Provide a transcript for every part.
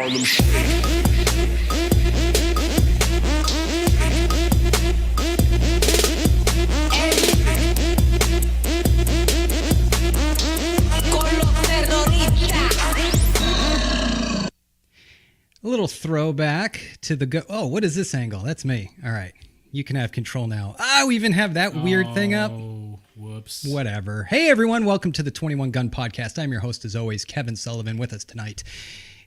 Harlem Shake. A little throwback to the oh, what is this angle? That's me. All right. You can have control now. We even have that weird thing up. Oh, whoops. Whatever. Hey, everyone. Welcome to the 21 Gun Podcast. I'm your host, as always, Kevin Sullivan. With us tonight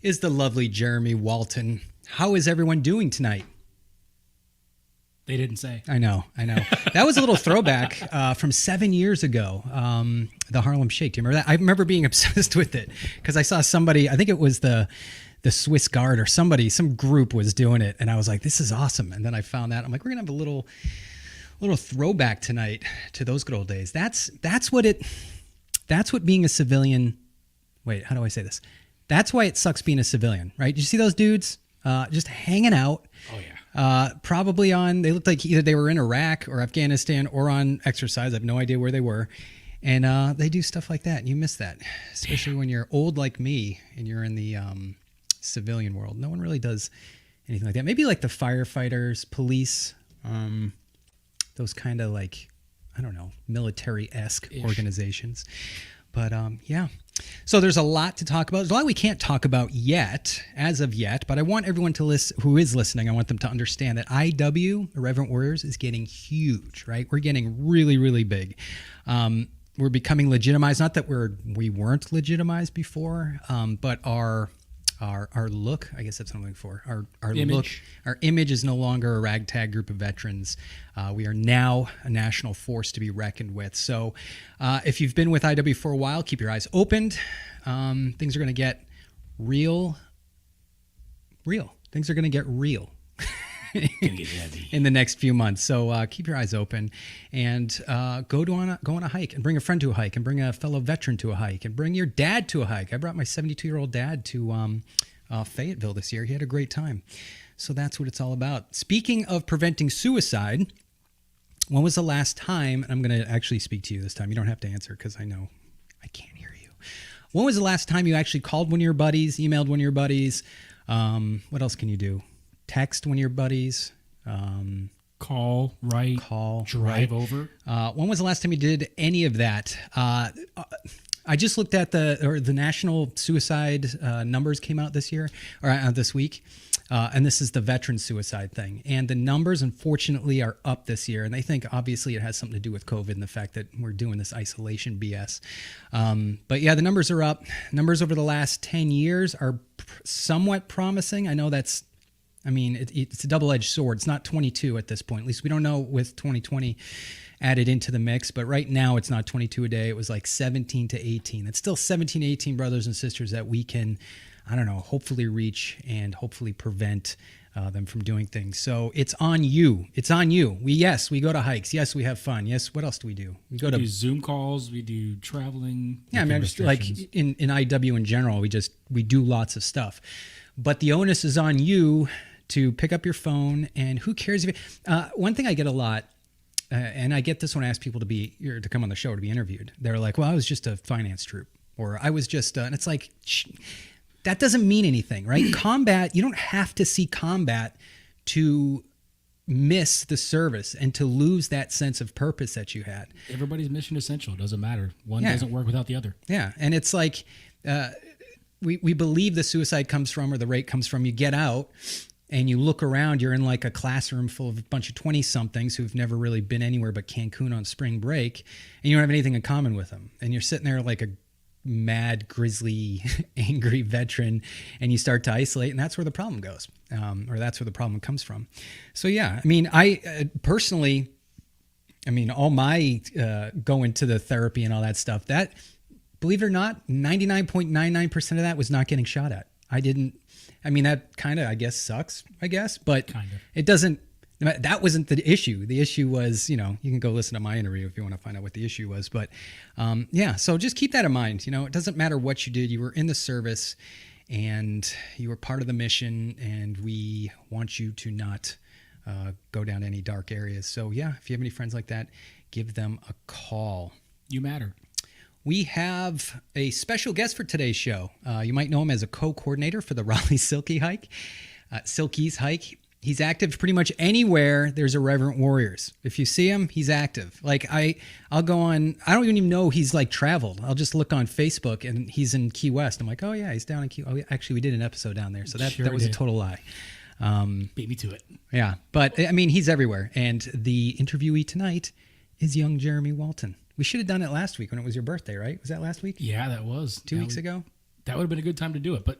is the lovely Jeremy Walton. How is everyone doing tonight? They didn't say. I know. That was a little throwback from 7 years ago, the Harlem Shake. Do you remember that? I remember being obsessed with it because I saw somebody, I think it was the Swiss Guard or somebody, some group was doing it. And I was like, this is awesome. And then I found that. I'm like, we're going to have a little throwback tonight to those good old days. That's what being a civilian. Wait, how do I say this? That's why it sucks being a civilian, right? You see those dudes just hanging out. Oh, yeah. Probably they looked like either they were in Iraq or Afghanistan or on exercise. I have no idea where they were. And they do stuff like that. And you miss that, especially when you're old like me and you're in the civilian world. No one really does anything like that. Maybe like the firefighters, police, those kind of like, I don't know, military-esque organizations. But yeah. So there's a lot to talk about. There's a lot we can't talk about as of yet, but I want everyone who is listening, I want them to understand that IW, Irreverent Warriors, is getting huge, right? We're getting really, really big. We're becoming legitimized. Not that we weren't legitimized before, but our look, I guess that's what I'm looking for. Our image. Look, our image is no longer a ragtag group of veterans. We are now a national force to be reckoned with. So if you've been with IW for a while, keep your eyes opened. Things are going to get real. Things are going to get real. In the next few months. So keep your eyes open and go on a hike and bring a friend to a hike and bring a fellow veteran to a hike and bring your dad to a hike. I brought my 72-year-old dad to Fayetteville this year. He had a great time. So that's what it's all about. Speaking of preventing suicide, when was the last time, and I'm going to actually speak to you this time. You don't have to answer because I know I can't hear you. When was the last time you actually called one of your buddies, emailed one of your buddies? What else can you do? Text one of your buddies. Call, drive over. When was the last time you did any of that? I just looked at the national suicide numbers came out this year or this week, and this is the veteran suicide thing. And the numbers, unfortunately, are up this year. And I think obviously it has something to do with COVID and the fact that we're doing this isolation BS. But yeah, the numbers are up. Numbers over the last 10 years are somewhat promising. I know it's a double-edged sword. It's not 22 at this point. At least we don't know with 2020 added into the mix. But right now it's not 22 a day. It was like 17 to 18. It's still 17 to 18 brothers and sisters that we can, hopefully reach and hopefully prevent them from doing things. So it's on you. It's on you. We go to hikes. Yes, we have fun. Yes, what else do we do? We do Zoom calls. We do traveling. Yeah, just like in IW in general, we do lots of stuff. But the onus is on you to pick up your phone, and who cares if one thing I get a lot, and I get this when I ask people to come on the show to be interviewed. They're like, well, I was just a finance troop, or I was just, and it's like, that doesn't mean anything, right? Combat, you don't have to see combat to miss the service and to lose that sense of purpose that you had. Everybody's mission essential. It doesn't matter. One doesn't work without the other. Yeah, and it's like, we believe the suicide comes from, or the rate comes from, you get out, and you look around, you're in like a classroom full of a bunch of 20-somethings who've never really been anywhere but Cancun on spring break, and you don't have anything in common with them. And you're sitting there like a mad, grizzly, angry veteran, and you start to isolate, and that's where the problem goes, or that's where the problem comes from. So yeah, I personally, all my going to the therapy and all that stuff, that, believe it or not, 99.99% of that was not getting shot at. That kind of, I guess, sucks, but it doesn't, that wasn't the issue. The issue was, you can go listen to my interview if you want to find out what the issue was. But yeah, so just keep that in mind. It doesn't matter what you did. You were in the service and you were part of the mission, and we want you to not go down any dark areas. So yeah, if you have any friends like that, give them a call. You matter. We have a special guest for today's show. You might know him as a co-coordinator for the Raleigh Silkies hike. He's active pretty much anywhere there's Irreverent Warriors. If you see him, he's active. Like I'll go on, I don't even know he's like traveled. I'll just look on Facebook and he's in Key West. I'm like, oh yeah, he's down in Key. Oh, yeah. Actually, we did an episode down there, so that was a total lie. Beat me to it. Yeah, but I mean, he's everywhere. And the interviewee tonight is young Jeremy Walton. We should have done it last week when it was your birthday, right? Was that last week? Yeah, that was 2 weeks ago. That would have been a good time to do it. But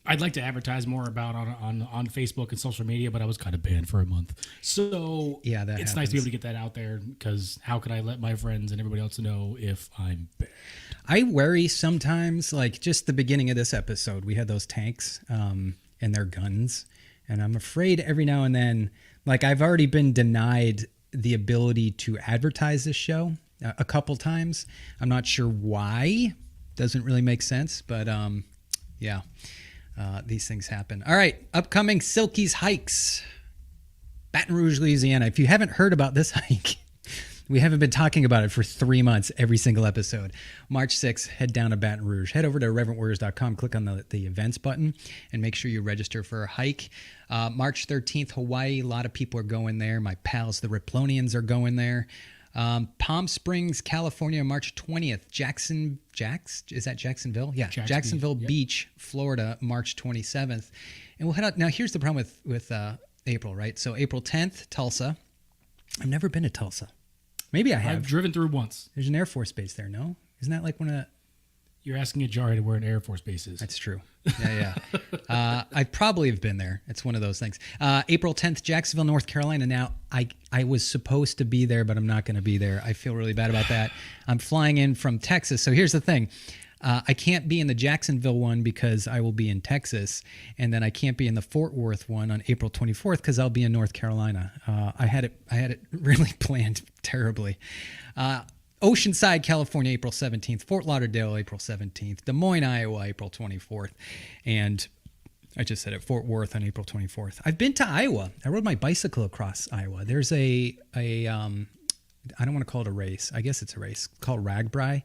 I'd like to advertise more about on Facebook and social media, but I was kind of banned for a month. So yeah, it's nice to be able to get that out there, because how could I let my friends and everybody else know if I'm banned? I worry sometimes, like just the beginning of this episode, we had those tanks and their guns, and I'm afraid every now and then, like I've already been denied the ability to advertise this show a couple times. I'm not sure why. Doesn't really make sense, but yeah. These things happen. All right, upcoming Silkies hikes. Baton Rouge, Louisiana. If you haven't heard about this hike, we haven't been talking about it for 3 months, every single episode. March 6th, head down to Baton Rouge. Head over to irreverentwarriors.com, click on the events button, and make sure you register for a hike. March 13th, Hawaii. A lot of people are going there. My pals, the Riplonians, are going there. Palm Springs, California, March 20th. Is that Jacksonville? Yeah, Jacksonville Beach, Florida, March 27th. And we'll head out. Now, here's the problem with April, right? So April 10th, Tulsa. I've never been to Tulsa. Maybe I have. I've driven through once. There's an Air Force base there, no? Isn't that like one of the... You're asking a Jari to where an Air Force base is. That's true. Yeah. I probably have been there. It's one of those things. April 10th, Jacksonville, North Carolina. Now, I was supposed to be there, but I'm not going to be there. I feel really bad about that. I'm flying in from Texas. So here's the thing. I can't be in the Jacksonville one because I will be in Texas. And then I can't be in the Fort Worth one on April 24th because I'll be in North Carolina. I had it really planned terribly. Oceanside, California, April 17th. Fort Lauderdale, April 17th. Des Moines, Iowa, April 24th. And I just said it, Fort Worth on April 24th. I've been to Iowa. I rode my bicycle across Iowa. There's I don't want to call it a race. I guess it's a race called Ragbri.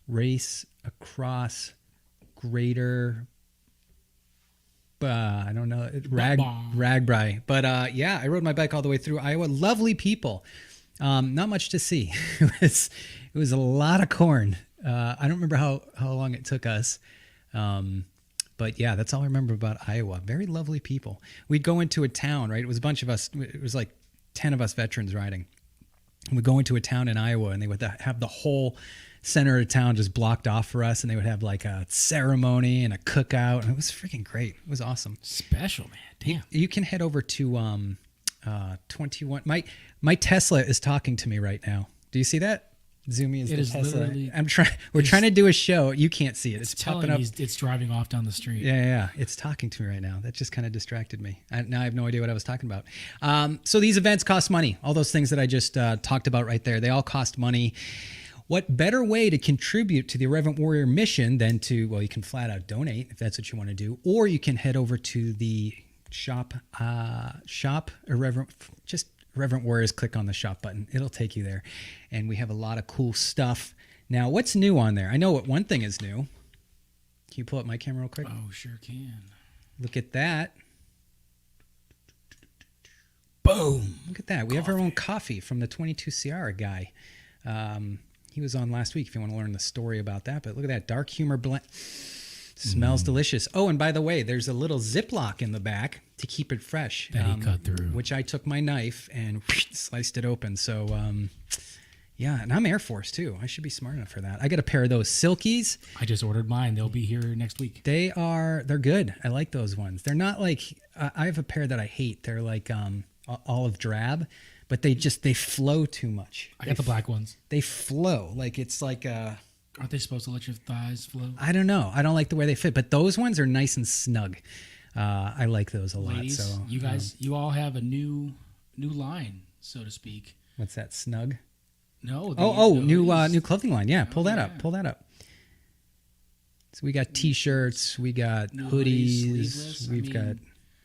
Race across greater... I don't know. Ragbri. But yeah, I rode my bike all the way through Iowa. Lovely people. Not much to see. It was a lot of corn. I don't remember how long it took us. But yeah, that's all I remember about Iowa. Very lovely people. We'd go into a town, right? It was a bunch of us. It was like 10 of us veterans riding. We'd go into a town in Iowa, and they would have the whole center of town just blocked off for us, and they would have like a ceremony and a cookout, and it was freaking great. It was awesome. Special, man. Damn. You can head over to 21. My Tesla is talking to me right now. Do you see that? Zoomy is it the is Tesla. literally. We're trying to do a show. You can't see it. It's popping up. It's driving off down the street. Yeah. It's talking to me right now. That just kind of distracted me. Now I have no idea what I was talking about. So these events cost money. All those things that I just talked about right there, they all cost money. What better way to contribute to the Irreverent Warrior mission than to, well, you can flat out donate if that's what you want to do, or you can head over to the shop Irreverent Warriors, click on the shop button. It'll take you there. And we have a lot of cool stuff. Now, what's new on there? I know what one thing is new. Can you pull up my camera real quick? Oh, sure can. Look at that. Boom. Look at that. We have our own coffee from the 22 Sierra guy. He was on last week if you want to learn the story about that. But look at that. Dark humor blend. Smells delicious. Oh, and by the way, there's a little Ziploc in the back to keep it fresh. That he cut through. Which I took my knife and sliced it open. So, yeah, and I'm Air Force, too. I should be smart enough for that. I got a pair of those Silkies. I just ordered mine. They'll be here next week. They're good. I like those ones. They're not like, I have a pair that I hate. They're like olive drab, but they flow too much. I got the black ones. They flow. Like, it's like aren't they supposed to let your thighs flow? I don't know. I don't like the way they fit, but those ones are nice and snug. I like those a Ladies, lot. So you guys, you all have a new line, so to speak. What's that? Snug? No. New clothing line. Yeah, pull that up. Pull that up. So we got T-shirts, we got hoodies,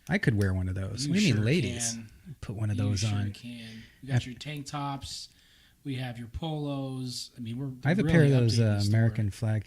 I could wear one of those. What do you mean, ladies? Put one of those on. Can. We got your tank tops. We have your polos. I mean, I have a really pair of those updating the store. American flag.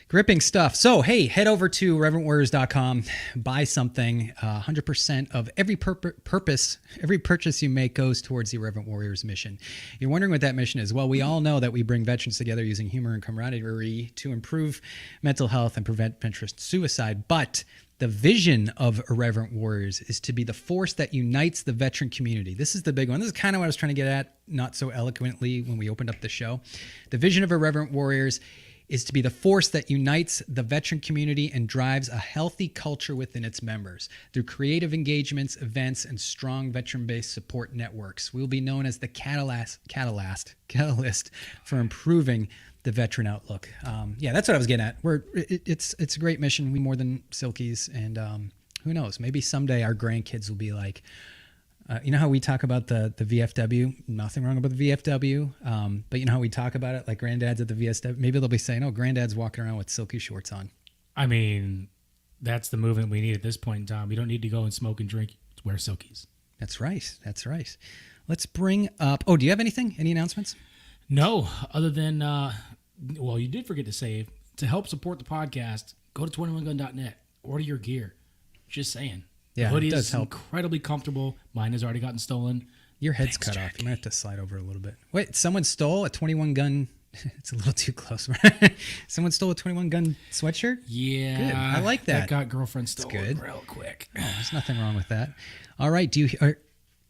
Gripping stuff. So, hey, head over to irreverentwarriors.com, buy something. 100% of every purchase you make goes towards the Irreverent Warriors mission. You're wondering what that mission is. Well, we all know that we bring veterans together using humor and camaraderie to improve mental health and prevent veteran suicide. But the vision of Irreverent Warriors is to be the force that unites the veteran community. This is the big one. This is kind of what I was trying to get at, not so eloquently when we opened up the show. The vision of Irreverent Warriors is to be the force that unites the veteran community and drives a healthy culture within its members through creative engagements, events, and strong veteran-based support networks. We'll be known as the catalyst for improving the veteran outlook. Yeah, that's what I was getting at. It's a great mission. We more than silkies, and who knows? Maybe someday our grandkids will be like, you know how we talk about the VFW? Nothing wrong about the VFW. But you know how we talk about it like granddad's at the VSW? Maybe they'll be saying, oh, granddad's walking around with silky shorts on. I mean, that's the movement we need at this point in time. We don't need to go and smoke and drink. Wear silkies. That's right. That's right. Let's bring up... Oh, do you have anything? Any announcements? No, other than... well, you did forget to say, to help support the podcast, go to 21gun.net. Order your gear. Just saying. Yeah, the hoodie it does is help. incredibly comfortable. Mine has already gotten stolen. Your head's Thanks, cut Jack. off. You might have to slide over a little bit. Wait, someone stole a 21 gun. It's a little too close, right? Someone stole a 21 gun sweatshirt? Yeah. Good. I like that. That got girlfriend stolen good. real quick. Oh, there's nothing wrong with that. All right.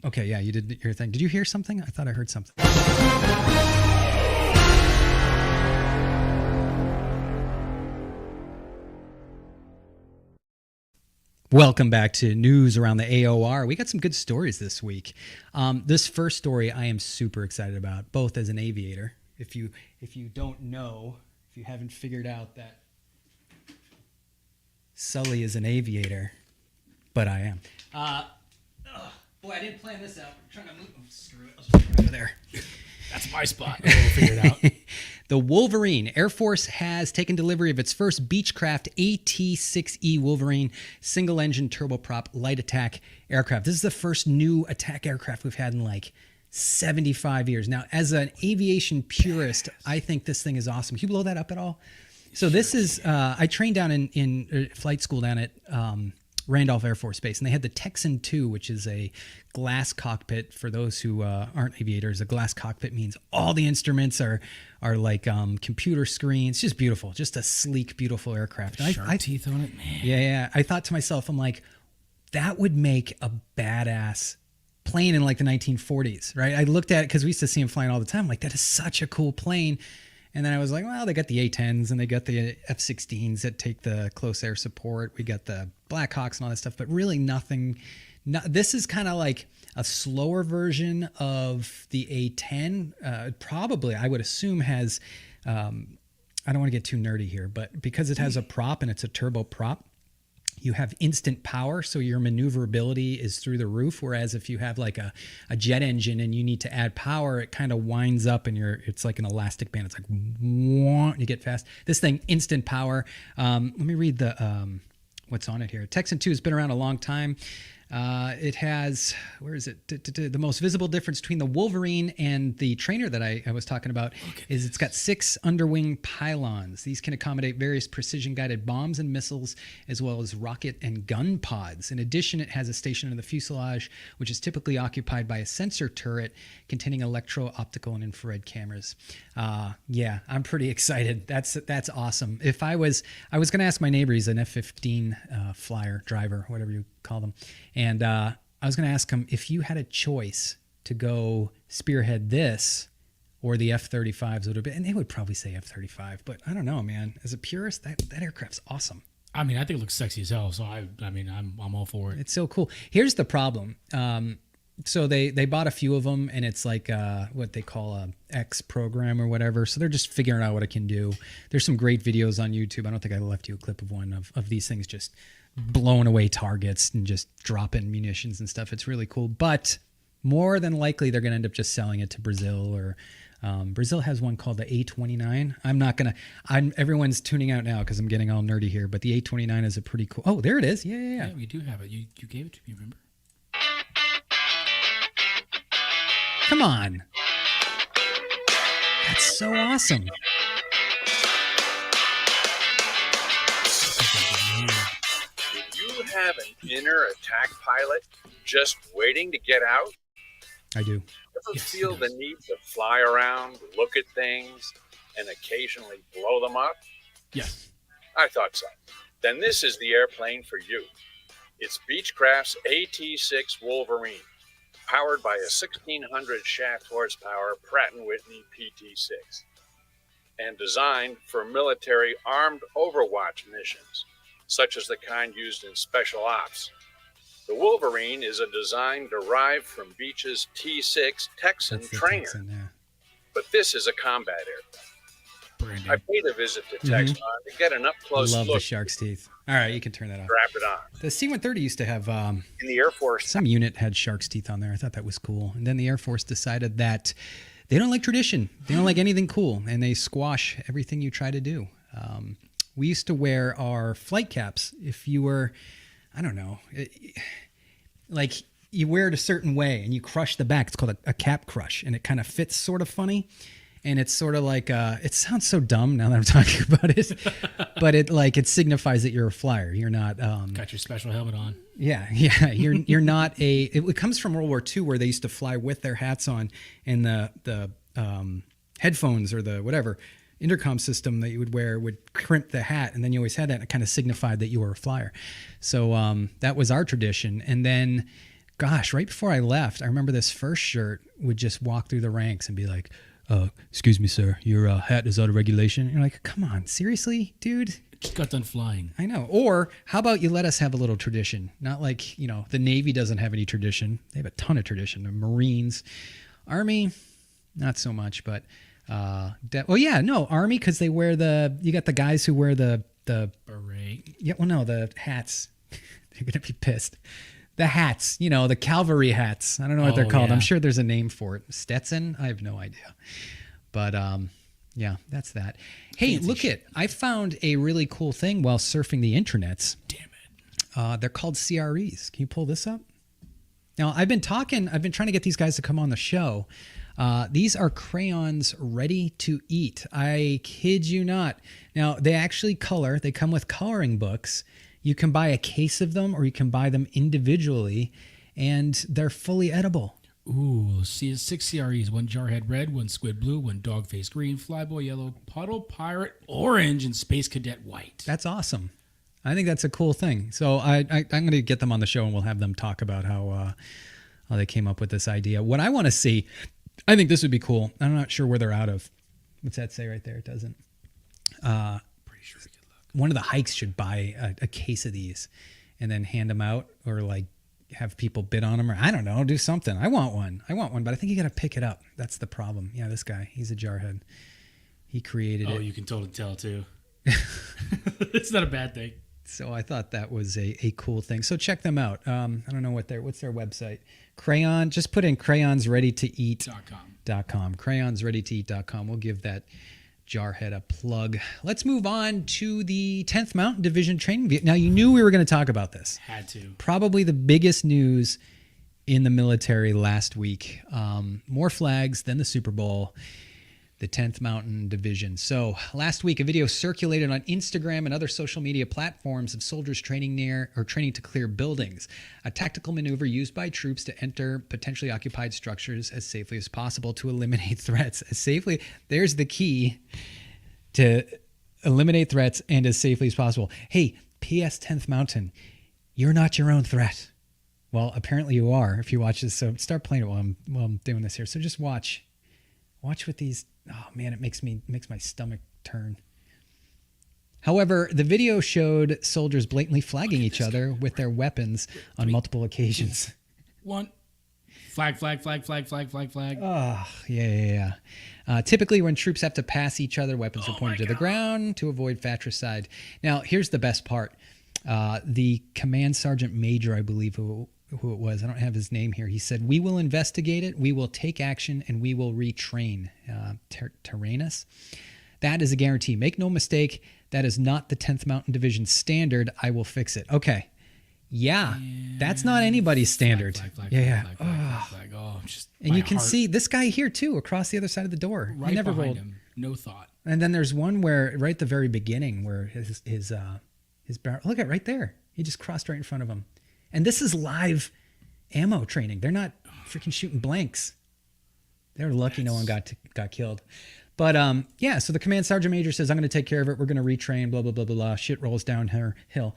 Okay, yeah, you did your thing. Did you hear something? I thought I heard something. Welcome back to News Around the AOR. We got some good stories this week. This first story I am super excited about, both as an aviator. If you don't know, if you haven't figured out that Sully is an aviator, but I am. Boy, I didn't plan this out. I'm trying to move. Oh, screw it. I'll just put it over there. That's my spot. We'll figure it out. The Wolverine. Air Force has taken delivery of its first Beechcraft AT-6E Wolverine single-engine turboprop light attack aircraft. This is the first new attack aircraft we've had in like 75 years. Now, as an aviation purist, I think this thing is awesome. Can you blow that up at all? So this is, I trained down in flight school down at Randolph Air Force Base, and they had the Texan 2, which is a glass cockpit. For those who aren't aviators, a glass cockpit means all the instruments are like computer screens. Just beautiful, just a sleek, beautiful aircraft. Sharp teeth on it, man. Yeah. I thought to myself, I'm like, that would make a badass plane in like the 1940s, right? I looked at it because we used to see them flying all the time. I'm like, that is such a cool plane. And then I was like, well, they got the A-10s and they got the F-16s that take the close air support. We got the Blackhawks and all that stuff, but really nothing. This is kind of like a slower version of the A-10. Probably, I would assume, has, I don't want to get too nerdy here, but because it has a prop and it's a turbo prop, you have instant power, so your maneuverability is through the roof. Whereas if you have like a jet engine and you need to add power, it kind of winds up and it's like an elastic band. It's like, you get fast. This thing, instant power. Let me read the what's on it here. Texan 2 has been around a long time. It has, where is it? The most visible difference between the Wolverine and the trainer that I was talking about is it's got 6 underwing pylons. These can accommodate various precision-guided bombs and missiles, as well as rocket and gun pods. In addition, it has a station in the fuselage, which is typically occupied by a sensor turret containing electro-optical and infrared cameras. Yeah, I'm pretty excited. That's awesome. If I was going to ask my neighbor, he's an F-15 flyer, driver, whatever you call them. And I was going to ask him, if you had a choice to go spearhead this or the F-35s, would have been, and they would probably say F-35, but I don't know, man. As a purist, that aircraft's awesome. I mean, I think it looks sexy as hell. So I mean, I'm all for it. It's so cool. Here's the problem. So they bought a few of them, and it's like what they call a X program or whatever. So they're just figuring out what it can do. There's some great videos on YouTube. I don't think I left you a clip of one of these things just blowing away targets and just dropping munitions and stuff. It's really cool. But more than likely, they're going to end up just selling it to Brazil, or Brazil has one called the A-29. Everyone's tuning out now because I'm getting all nerdy here, but the A-29 is a pretty cool. Oh, there it is. Yeah. Yeah, we do have it. You gave it to me, remember? Come on. That's so awesome. Do you have an inner attack pilot just waiting to get out? I do. Ever feel the need to fly around, look at things, and occasionally blow them up? Yes. I thought so. Then this is the airplane for you. It's Beechcraft's AT-6 Wolverine, powered by a 1600 shaft horsepower Pratt & Whitney PT-6, and designed for military armed overwatch missions, such as the kind used in special ops. The Wolverine is a design derived from Beech's T-6 Texan That's the trainer, Texan, yeah. but this is a combat airplane. Brandon. I paid a visit to Texan to get an up-close Love look. the shark's teeth. All right, you can turn that off. Strap it on. The C-130 used to have In the Air Force, some unit had shark's teeth on there. I thought that was cool. And then the Air Force decided that they don't like tradition. They don't like anything cool, and they squash everything you try to do. We used to wear our flight caps if you were, I don't know, like you wear it a certain way and you crush the back. It's called a cap crush, and it kind of fits sort of funny. And it's sort of like, it sounds so dumb now that I'm talking about it, but it signifies that you're a flyer. You're not. Got your special helmet on. Yeah. You're not it comes from World War II, where they used to fly with their hats on, and the headphones or the whatever intercom system that you would wear would crimp the hat, and then you always had that, and it kind of signified that you were a flyer. So that was our tradition. And then, gosh, right before I left, I remember this first shirt would just walk through the ranks and be like, excuse me, sir, your hat is out of regulation. And you're like, come on, seriously, dude? Just got done flying. I know. Or how about you let us have a little tradition? Not like, the Navy doesn't have any tradition. They have a ton of tradition. The Marines, Army, not so much, but Army, because they wear you got the guys who wear the beret. Yeah, well, no, the hats. They're going to be pissed. The hats, the cavalry hats. I don't know what they're called. Yeah. I'm sure there's a name for it. Stetson? I have no idea. But yeah, that's that. Hey, Fancy look shit. I found a really cool thing while surfing the internets. Damn it. They're called CREs. Can you pull this up? Now, I've been trying to get these guys to come on the show. These are crayons ready to eat. I kid you not. Now, they actually color. They come with coloring books. You can buy a case of them, or you can buy them individually, and they're fully edible. Ooh, see, 6 CREs, 1 jarhead red, 1 squid blue, 1 dogface green, flyboy yellow, puddle pirate orange, and space cadet white. That's awesome. I think that's a cool thing. So I'm going to get them on the show, and we'll have them talk about how they came up with this idea. What I want to see, I think this would be cool. I'm not sure where they're out of. What's that say right there? It doesn't. Pretty sure we could look. One of the hikes should buy a case of these and then hand them out, or like have people bid on them, or I don't know, do something. I want one, but I think you got to pick it up. That's the problem. Yeah, this guy, he's a jarhead. He created it. Oh, you can totally tell too. It's not a bad thing. So I thought that was a cool thing. So check them out. I don't know what's their website. Crayon, just put in crayonsreadytoeat.com. Crayonsreadytoeat.com. We'll give that jarhead a plug. Let's move on to the 10th Mountain Division training. Now, you knew we were going to talk about this. Had to. Probably the biggest news in the military last week. More flags than the Super Bowl. The 10th Mountain Division. So last week, a video circulated on Instagram and other social media platforms of soldiers training to clear buildings, a tactical maneuver used by troops to enter potentially occupied structures as safely as possible to eliminate threats. There's the key to eliminate threats and as safely as possible. Hey, P.S. 10th Mountain, you're not your own threat. Well, apparently you are if you watch this. So start playing it while I'm doing this here. So just watch with these. Oh man, it makes my stomach turn. However, the video showed soldiers blatantly flagging each other with their weapons on multiple occasions. One. Flag. Oh, yeah. Typically, when troops have to pass each other, weapons are pointed to the ground to avoid fratricide. Now, here's the best part. The command sergeant major, I believe, who it was, I don't have his name here, he said, "We will investigate it, we will take action, and we will retrain." Tyrannus. That is a guarantee. Make no mistake, that is not the 10th Mountain Division standard. I will fix it. Okay, Yeah, that's not anybody's standard. Yeah. Flag. Oh, just And you can see this guy here too, across the other side of the door. right He never behind rolled. him. No thought. And then there's one where right at the very beginning where his barrel. Look at right there. He just crossed right in front of him. And this is live ammo training. They're not freaking shooting blanks. They're lucky no one got killed. But yeah, so the command sergeant major says, I'm going to take care of it. We're going to retrain, blah, blah, blah, blah, blah. Shit rolls downhill.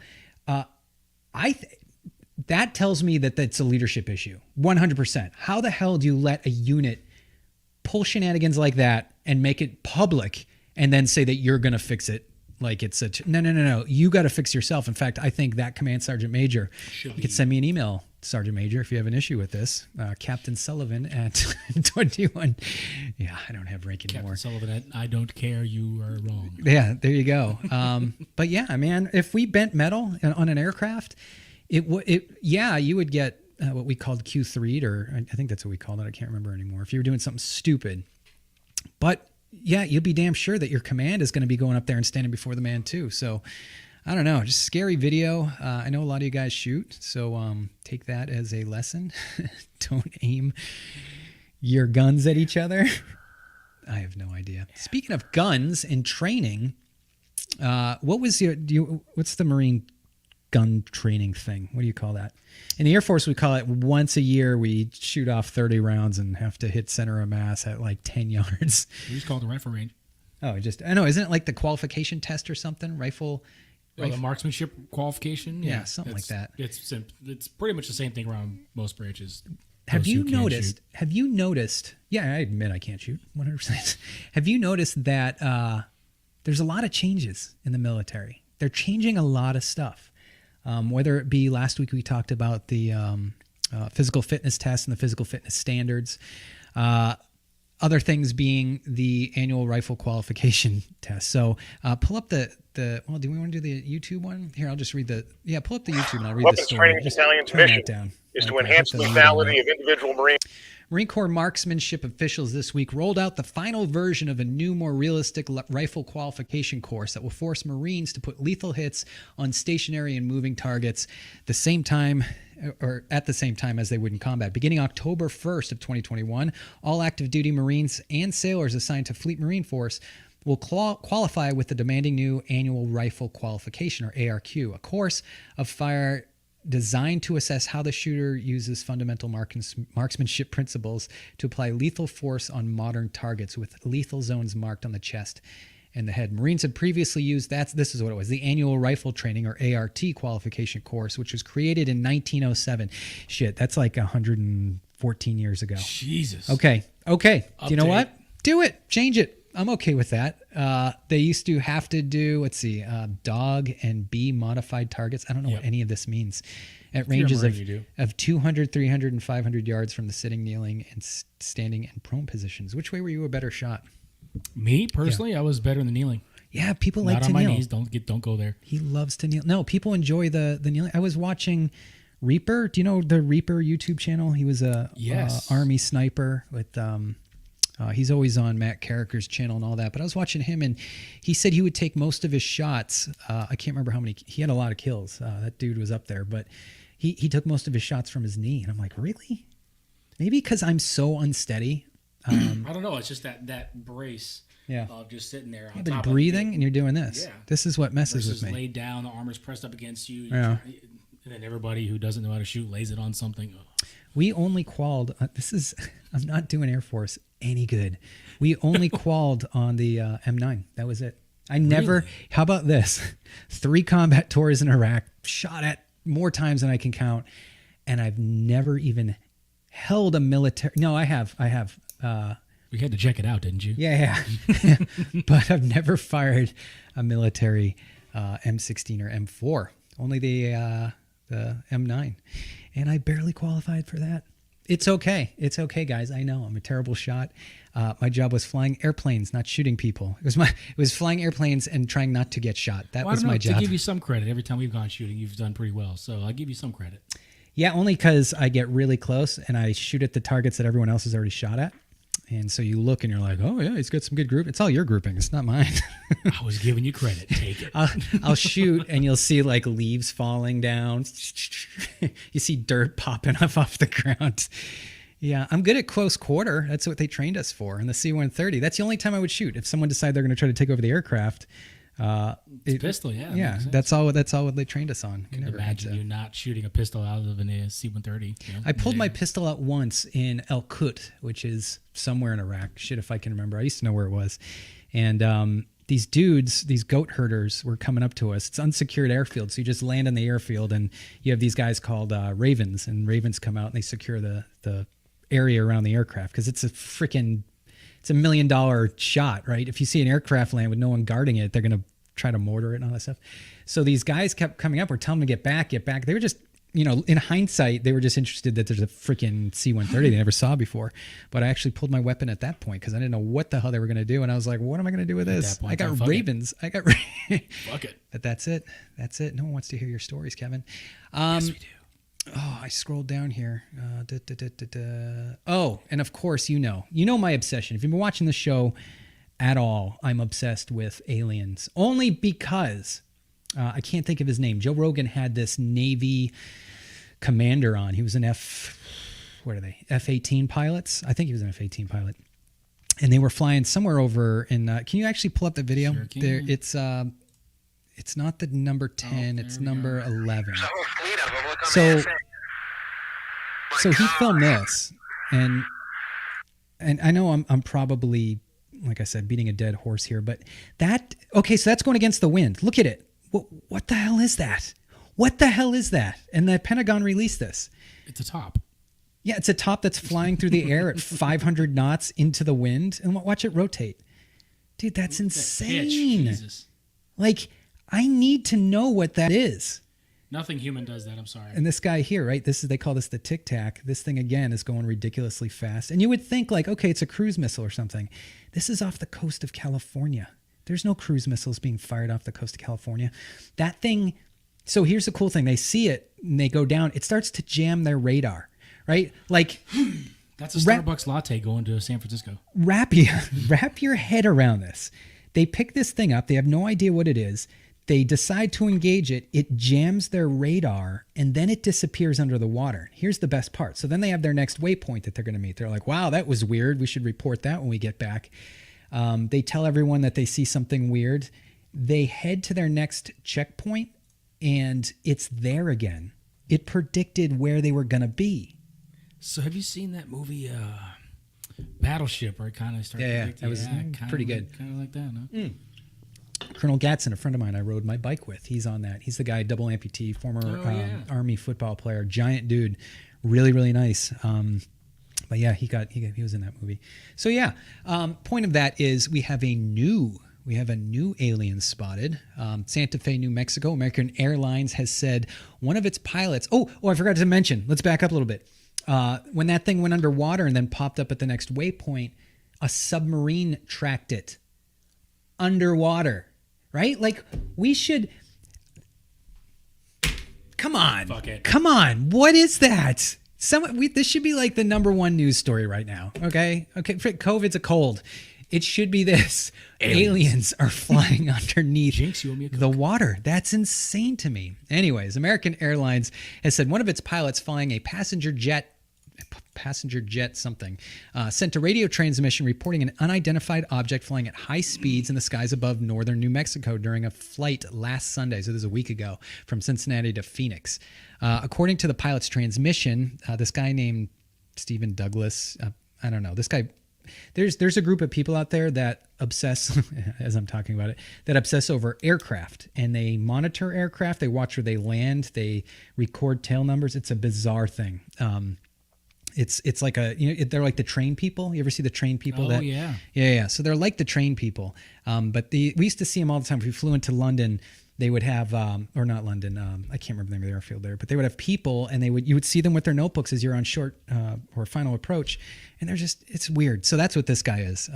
That tells me that that's a leadership issue. 100%. How the hell do you let a unit pull shenanigans like that and make it public and then say that you're going to fix it? Like it's no. You got to fix yourself. In fact, I think that command sergeant major, you could send me an email, Sergeant Major, if you have an issue with this. Captain Sullivan at 21. Yeah, I don't have rank anymore. Captain Sullivan at I don't care, you are wrong. Yeah, there you go. But yeah, man, if we bent metal on an aircraft, you would get what we called Q3'd, or I think that's what we called it. I can't remember anymore. If you were doing something stupid. But yeah, you'll be damn sure that your command is going to be going up there and standing before the man too. So I don't know, just scary video. I know a lot of you guys shoot, so take that as a lesson. Don't aim your guns at each other. I have no idea. Speaking of guns and training, what's the Marine gun training thing? What do you call that? In the Air Force, we call it once a year. We shoot off 30 rounds and have to hit center of mass at like 10 yards. We just call it the rifle range. Oh, I know. Isn't it like the qualification test or something? Rifle. The marksmanship qualification? Yeah, something like that. It's pretty much the same thing around most branches. Have you noticed? Yeah, I admit I can't shoot 100%. Have you noticed that there's a lot of changes in the military? They're changing a lot of stuff. Whether it be last week we talked about the physical fitness test and the physical fitness standards. Other things being the annual rifle qualification test. So pull up do we want to do the YouTube one? Here, I'll just read pull up the YouTube and I'll read the story. Weapons Training Battalion's mission is to enhance the lethality of individual Marines. Marine Corps marksmanship officials this week rolled out the final version of a new, more realistic rifle qualification course that will force Marines to put lethal hits on stationary and moving targets at the same time as they would in combat. Beginning October 1st of 2021, all active duty Marines and sailors assigned to Fleet Marine Force will qualify with the demanding new annual rifle qualification, or ARQ, a course of fire designed to assess how the shooter uses fundamental marksmanship principles to apply lethal force on modern targets with lethal zones marked on the chest and the head. Marines had previously used this is what it was, the annual rifle training, or ART, qualification course, which was created in 1907. Shit, that's like 114 years ago. Jesus. Okay. Do you know what? Do it. Change it. I'm okay with that. They used to have to do, dog and bee modified targets. I don't know what any of this means. At ranges of 200, 300, and 500 yards from the sitting, kneeling, and standing and prone positions. Which way were you a better shot? Me, personally, I was better in the kneeling. Yeah, people like Not to on my kneel. knees. Don't go there. He loves to kneel. No, people enjoy the kneeling. I was watching Reaper. Do you know the Reaper YouTube channel? He was a Army sniper with... he's always on Matt Carricker's channel and all that. But I was watching him, and he said he would take most of his shots. I can't remember how many. He had a lot of kills. That dude was up there. But he took most of his shots from his knee. And I'm like, really? Maybe because I'm so unsteady. I don't know. It's just that brace of just sitting there on top breathing, of and you're doing this. Yeah. This is what messes with me. Laid down, the armor's pressed up against you. Yeah. And then everybody who doesn't know how to shoot lays it on something. We only qualled. I'm not doing Air Force any good. We only qualled on the M9. That was it. I never. Really? How about this? 3 combat tours in Iraq, shot at more times than I can count, and I've never even held a military. No, I have. We had to check it out, didn't you? Yeah. But I've never fired a military M16 or M4. Only the M9, and I barely qualified for that. It's okay. It's okay, guys. I know I'm a terrible shot. My job was flying airplanes, not shooting people. It was flying airplanes and trying not to get shot. That was my job. To give you some credit, every time we've gone shooting, you've done pretty well. So I'll give you some credit. Yeah, only because I get really close and I shoot at the targets that everyone else has already shot at. And so you look and you're like, oh yeah, he's got some good group. It's all your grouping. It's not mine. I was giving you credit. Take it. I'll shoot and you'll see like leaves falling down. You see dirt popping up off the ground. Yeah, I'm good at close quarter. That's what they trained us for. And the C-130, that's the only time I would shoot. If someone decided they're going to try to take over the aircraft, pistol, yeah. Yeah, that's all what they trained us on. I can imagine you not shooting a pistol out of a C-130. You know? I pulled my pistol out once in El Kut, which is somewhere in Iraq. Shit, if I can remember. I used to know where it was. And these dudes, these goat herders, were coming up to us. It's unsecured airfield, so you just land on the airfield, and you have these guys called Ravens, and Ravens come out and they secure the area around the aircraft because it's $1 million shot, right? If you see an aircraft land with no one guarding it, they're going to try to mortar it and all that stuff. So these guys kept coming up. We're telling them to get back. They were just, in hindsight, they were just interested that there's a freaking C-130 they never saw before. But I actually pulled my weapon at that point because I didn't know what the hell they were going to do. And I was like, what am I going to do with this? I got Ravens. Fuck it. But that's it. No one wants to hear your stories, Kevin. Yes, we do. Oh, I scrolled down here. Oh, and of course, you know my obsession. If you've been watching the show at all, I'm obsessed with aliens. Only because I can't think of his name. Joe Rogan had this Navy commander on. He was an F-18 pilots. I think he was an F-18 pilot. And they were flying somewhere over in. Can you actually pull up the video? Sure can. There, it's not the number 10. It's number 11. So he filmed this, and I know I'm probably, like I said, beating a dead horse here, but so that's going against the wind. Look at it. What the hell is that? What the hell is that? And the Pentagon released this. It's a top. Yeah, it's a top that's flying through the air at 500 knots into the wind, and watch it rotate. Dude, that's insane. Jesus. Like, I need to know what that is. Nothing human does that. I'm sorry. And this guy here, right? They call this the Tic Tac. This thing again is going ridiculously fast. And you would think like, okay, it's a cruise missile or something. This is off the coast of California. There's no cruise missiles being fired off the coast of California. That thing. So here's the cool thing. They see it and they go down. It starts to jam their radar, right? Like that's a Starbucks latte going to San Francisco. Wrap your head around this. They pick this thing up. They have no idea what it is. They decide to engage it. It jams their radar, and then it disappears under the water. Here's the best part. So then they have their next waypoint that they're going to meet. They're like, wow, that was weird. We should report that when we get back. They tell everyone that they see something weird. They head to their next checkpoint, and it's there again. It predicted where they were going to be. So have you seen that movie Battleship, where it kind of started? Yeah, that was pretty good. Kind of like that, huh? Mm. Colonel Gatson, a friend of mine I rode my bike with, he's on that. He's the guy, double amputee, former Army football player, giant dude, really, really nice. But yeah, he was in that movie. So yeah, point of that is we have a new alien spotted. Santa Fe, New Mexico. American Airlines has said one of its pilots. Oh, I forgot to mention. Let's back up a little bit. When that thing went underwater and then popped up at the next waypoint, a submarine tracked it underwater. Right? Like, we should... Come on. Fuck it. Come on. What is that? This should be like the number one news story right now. Okay? COVID's a cold. It should be this. Aliens are flying underneath Jinx, you owe me a Coke. the water. That's insane to me. Anyways, American Airlines has said one of its pilots flying a passenger jet something, sent a radio transmission reporting an unidentified object flying at high speeds in the skies above northern New Mexico during a flight last Sunday, so this is a week ago, from Cincinnati to Phoenix. According to the pilot's transmission, this guy named Stephen Douglas, I don't know, this guy, there's a group of people out there that obsess, as I'm talking about it, that obsess over aircraft, and they monitor aircraft, they watch where they land, they record tail numbers. It's a bizarre thing. It's like they're like the train people. You ever see the train people? Yeah. So they're like the train people. But we used to see them all the time. If we flew into London, they would have, or not London. I can't remember the name of the airfield there, but they would have people, and you would see them with their notebooks as you're on short or final approach, and it's weird. So that's what this guy is.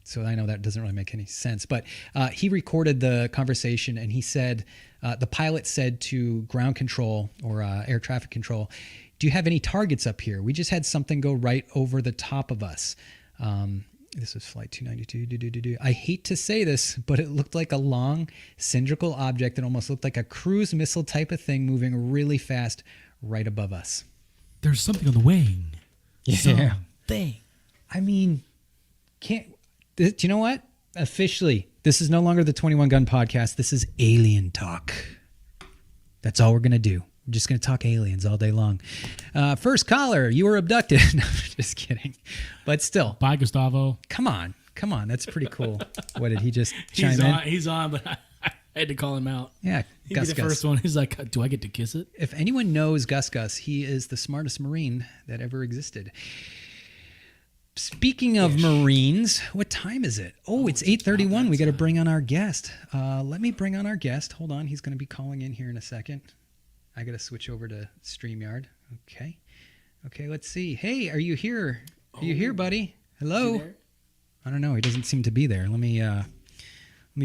So I know that doesn't really make any sense, but he recorded the conversation, and he said, the pilot said to ground control or air traffic control, "Do you have any targets up here? We just had something go right over the top of us." This was flight 292. I hate to say this, but it looked like a long cylindrical object that almost looked like a cruise missile type of thing moving really fast right above us. There's something on the wing. Yeah. Something. I mean, do you know what? Officially, this is no longer the 21 Gun Podcast. This is alien talk. That's all we're going to do. We're just going to talk aliens all day long. First caller, you were abducted. No, just kidding. But still. Bye, Gustavo. Come on. That's pretty cool. What, did he just chime in? He's on, but I had to call him out. Yeah, He'd be the first one. He's like, do I get to kiss it? If anyone knows Gus, he is the smartest Marine that ever existed. Speaking of Marines, what time is it? Oh, it's 8:31. We got to bring on our guest. Let me bring on our guest. Hold on. He's going to be calling in here in a second. I got to switch over to StreamYard. Okay, let's see. Hey, are you here? Are you here, buddy? Hello? I don't know. He doesn't seem to be there. Let me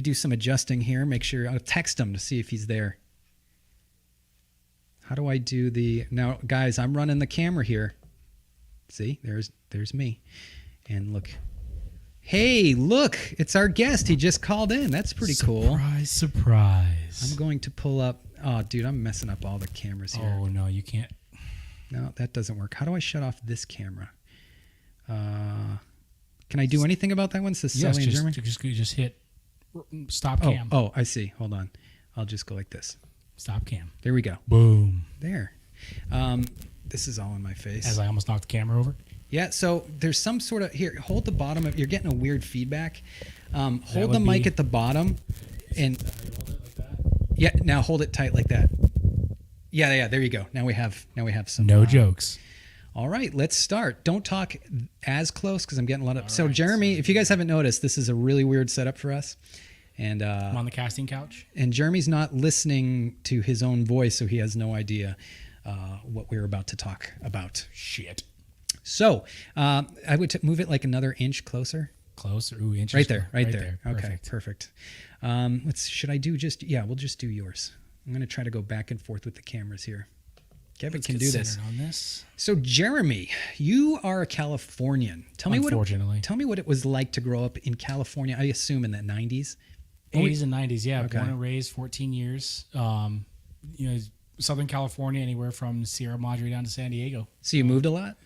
do some adjusting here. Make sure. I'll text him to see if he's there. How do I do the... Now, guys, I'm running the camera here. See, there's me. And look. Hey, look, it's our guest. He just called in. That's pretty cool. Surprise. I'm going to pull up. Oh, dude, I'm messing up all the cameras here. Oh, no, you can't. No, that doesn't work. How do I shut off this camera? Can I do anything about that one? It says Sully in German. Just hit stop cam. Oh, I see. Hold on. I'll just go like this. Stop cam. There we go. Boom. There. This is all in my face. As I almost knocked the camera over. Yeah, so there's some sort of... Here, hold the bottom of... You're getting a weird feedback. Hold the mic at the bottom. And yeah, now hold it tight like that. Yeah, there you go. Now we have some... No jokes. All right, let's start. Don't talk as close because I'm getting a lot of... So, Jeremy, if you guys haven't noticed, this is a really weird setup for us. And I'm on the casting couch. And Jeremy's not listening to his own voice, so he has no idea what we're about to talk about. Shit. So, I would move it like another inch closer. Closer? Ooh, inches. Right there. Okay, Perfect. Should I do just... Yeah, we'll just do yours. I'm going to try to go back and forth with the cameras here. Kevin can do this. On this. So, Jeremy, you are a Californian. Tell me what it was like to grow up in California, I assume in the 90s. 80s and 90s, yeah. Okay. Born and raised, 14 years. Southern California, anywhere from Sierra Madre down to San Diego. So you moved a lot?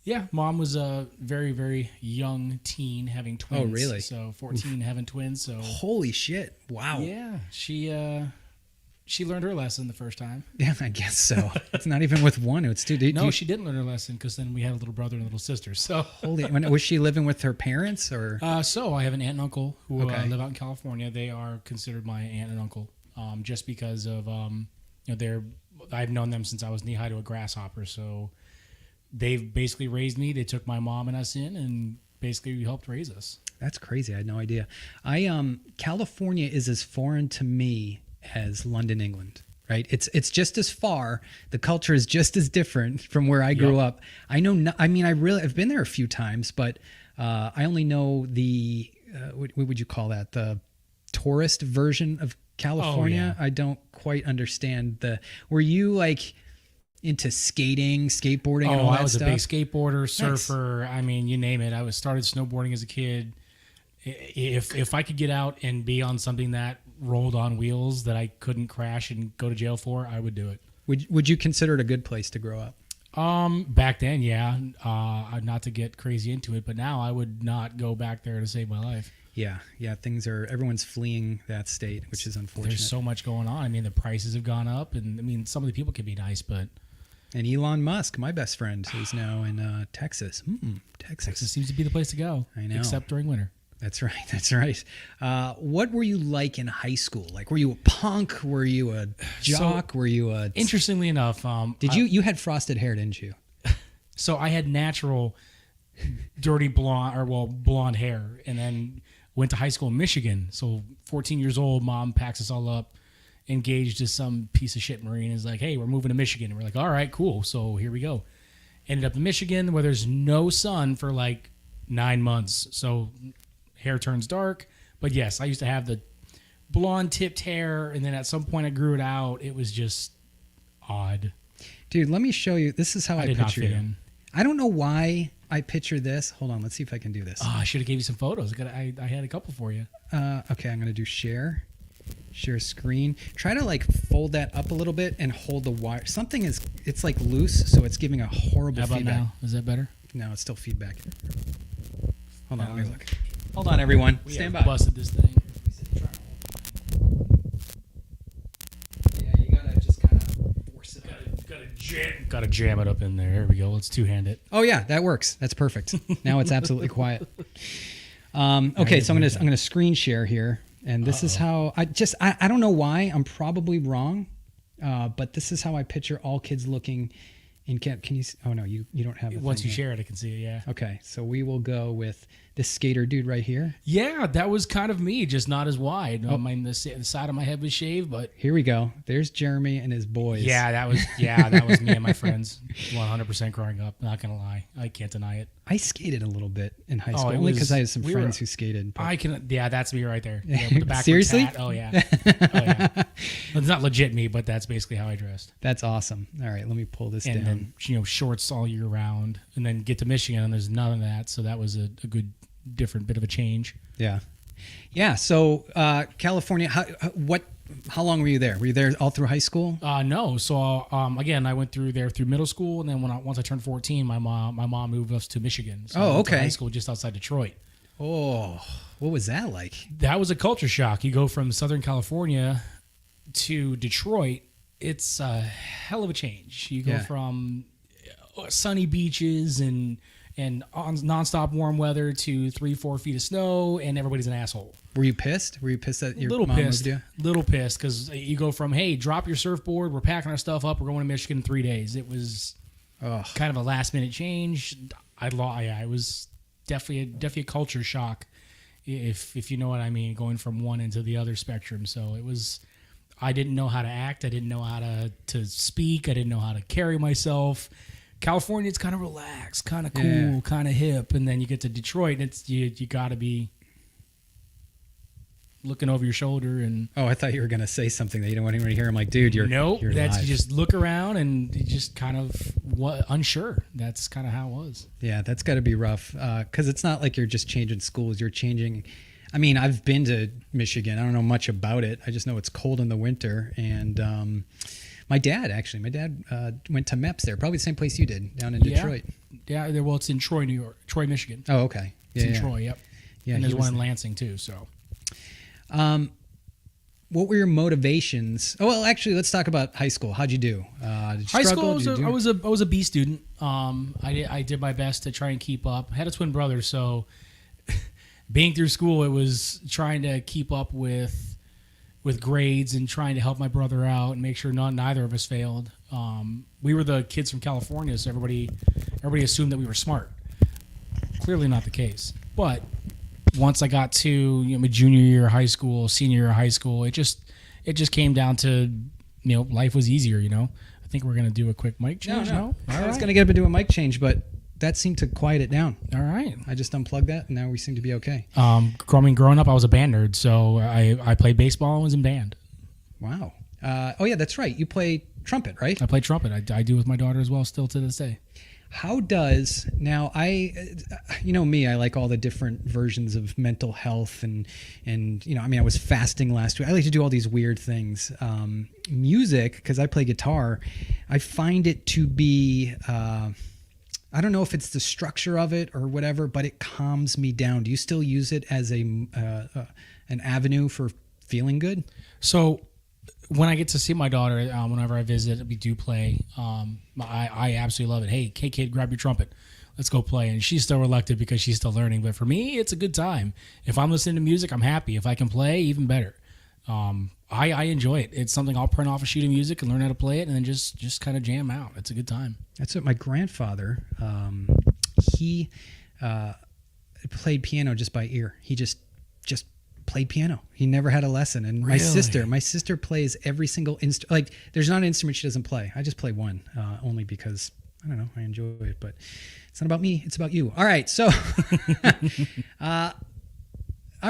Yeah. Mom was a very, very young teen having twins. Oh, really? So 14 having twins. So holy shit. Wow. Yeah. She learned her lesson the first time. Yeah, I guess so. It's not even with one. It's two. She didn't learn her lesson because then we had a little brother and a little sister. So was she living with her parents or? So I have an aunt and uncle who live out in California. They are considered my aunt and uncle, just because of I've known them since I was knee high to a grasshopper. So they've basically raised me. They took my mom and us in and basically helped raise us. That's crazy. I had no idea. California is as foreign to me as London, England, right? It's just as far. The culture is just as different from where I grew up. I've been there a few times, but I only know the what would you call that? The tourist version of California. Oh, yeah. I don't quite understand were you like into skating, skateboarding, and all that stuff? I was a big skateboarder, surfer. Nice. I mean, you name it. I started snowboarding as a kid. If I could get out and be on something that rolled on wheels that I couldn't crash and go to jail for, I would do it. Would you consider it a good place to grow up? Back then, yeah. Not to get crazy into it, but now I would not go back there to save my life. Yeah. Everyone's fleeing that state, which is unfortunate. There's so much going on. I mean, the prices have gone up, and I mean, some of the people can be nice, but... And Elon Musk, my best friend, who's now in Texas. Texas seems to be the place to go. I know. Except during winter. That's right. What were you like in high school? Like, were you a punk? Were you a jock? Were you a... Interestingly enough... you had frosted hair, didn't you? So I had natural dirty blonde hair, and then went to high school in Michigan. So 14 years old, mom packs us all up, engaged to some piece of shit Marine, is like, hey, we're moving to Michigan. And we're like, all right, cool. So here we go. Ended up in Michigan where there's no sun for like 9 months. So... hair turns dark, but yes, I used to have the blonde tipped hair, and then at some point I grew it out. It was just odd. Dude, let me show you. This is how I picture you. I don't know why I picture this. Hold on, let's see if I can do this. Oh, I should have gave you some photos. I had a couple for you. Okay, I'm gonna do share screen. Try to like fold that up a little bit and hold the wire. It's like loose, so it's giving a horrible How about feedback. now? Is that better? No, it's still feedback. Hold on, let me look. Hold on, everyone. We Stand have by. busted this thing. Yeah, you gotta just kind of force it. Gotta jam it up in there. Here we go. Let's two-hand it. Oh yeah, that works. That's perfect. Now it's absolutely quiet. Okay, so I'm gonna screen share here, and this is how I don't know why, I'm probably wrong, but this is how I picture all kids looking in camp. Can you? Oh no, you don't have it. Once you share it, I can see it. Yeah. Okay, so we will go with this skater dude right here. Yeah, that was kind of me, just not as wide. I mean, the side of my head was shaved, but Here we go. There's Jeremy and his boys. that was me and my friends, 100% growing up. Not gonna lie, I can't deny it. I skated a little bit in high school, it only was- because I had some we friends were- who skated. but- That's me right there. Yeah, with the backwards Seriously? hat. Oh yeah. Oh yeah. It's not legit me, but that's basically how I dressed. That's awesome. All right, let me pull this And down. then shorts all year round, and then get to Michigan and there's none of that. So that was a good, different bit of a change. Yeah. So California, how long were you there? Were you there all through high school? No. So again, I went through middle school, and then once I turned 14, my mom moved us to Michigan. So I went to high school just outside Detroit. Oh, what was that like? That was a culture shock. You go from Southern California to Detroit. It's a hell of a change. You go from sunny beaches and nonstop warm weather to 3-4 feet of snow, and everybody's an asshole. Were you pissed? Were you pissed that your Little mom pissed, moved you? little pissed, because you go from, hey, drop your surfboard, we're packing our stuff up, we're going to Michigan in 3 days. It was kind of a last minute change. It was definitely a culture shock, if you know what I mean, going from one into the other spectrum. So it was. I didn't know how to act. I didn't know how to speak. I didn't know how to carry myself. California, it's kind of relaxed, kind of cool, kind of hip, and then you get to Detroit, and it's you got to be looking over your shoulder. And Oh, I thought you were going to say something that you didn't want anyone to hear. I'm like, dude, you're that's live. you just look around and you just kind of unsure. That's kind of how it was. Yeah, that's got to be rough because it's not like you're just changing schools. You're changing. I mean, I've been to Michigan. I don't know much about it. I just know it's cold in the winter. And my dad went to MEPS there, probably the same place you did, down in Detroit. Yeah, well, it's in Troy, New York. Troy, Michigan. Oh, okay. It's in Troy, yep. Yeah, and there's he was one in Lansing, too, so. What were your motivations? Oh, well, actually, let's talk about high school. How'd you do? Did you High struggle? school, I was a B student. I did my best to try and keep up. I had a twin brother, so being through school, it was trying to keep up with grades and trying to help my brother out and make sure neither of us failed. We were the kids from California, so everybody assumed that we were smart. Clearly not the case. But once I got to my junior year of high school, senior year of high school, it just came down to life was easier. I think we're gonna do a quick mic change. No? I was going to get up and do a mic change, but that seemed to quiet it down. All right. I just unplugged that, and now we seem to be okay. Growing up, I was a band nerd, so I played baseball and was in band. Wow. Oh, yeah, that's right. You play trumpet, right? I played trumpet. I do with my daughter as well, still to this day. How does now me, I like all the different versions of mental health and I was fasting last week. I like to do all these weird things. Music, because I play guitar, I find it to be I don't know if it's the structure of it or whatever, but it calms me down. Do you still use it as an avenue for feeling good? So when I get to see my daughter, whenever I visit, we do play. I absolutely love it. Hey, kid, grab your trumpet. Let's go play. And she's still reluctant because she's still learning. But for me, it's a good time. If I'm listening to music, I'm happy. If I can play, even better. I enjoy it. It's something I'll print off a sheet of music and learn how to play it and then just kind of jam out. It's a good time. That's what my grandfather, he played piano just by ear. He just played piano. He never had a lesson. And Really? my sister plays every single instrument. Like, there's not an instrument she doesn't play. I just play one, only because, I don't know, I enjoy it. But it's not about me. It's about you. All right. So, all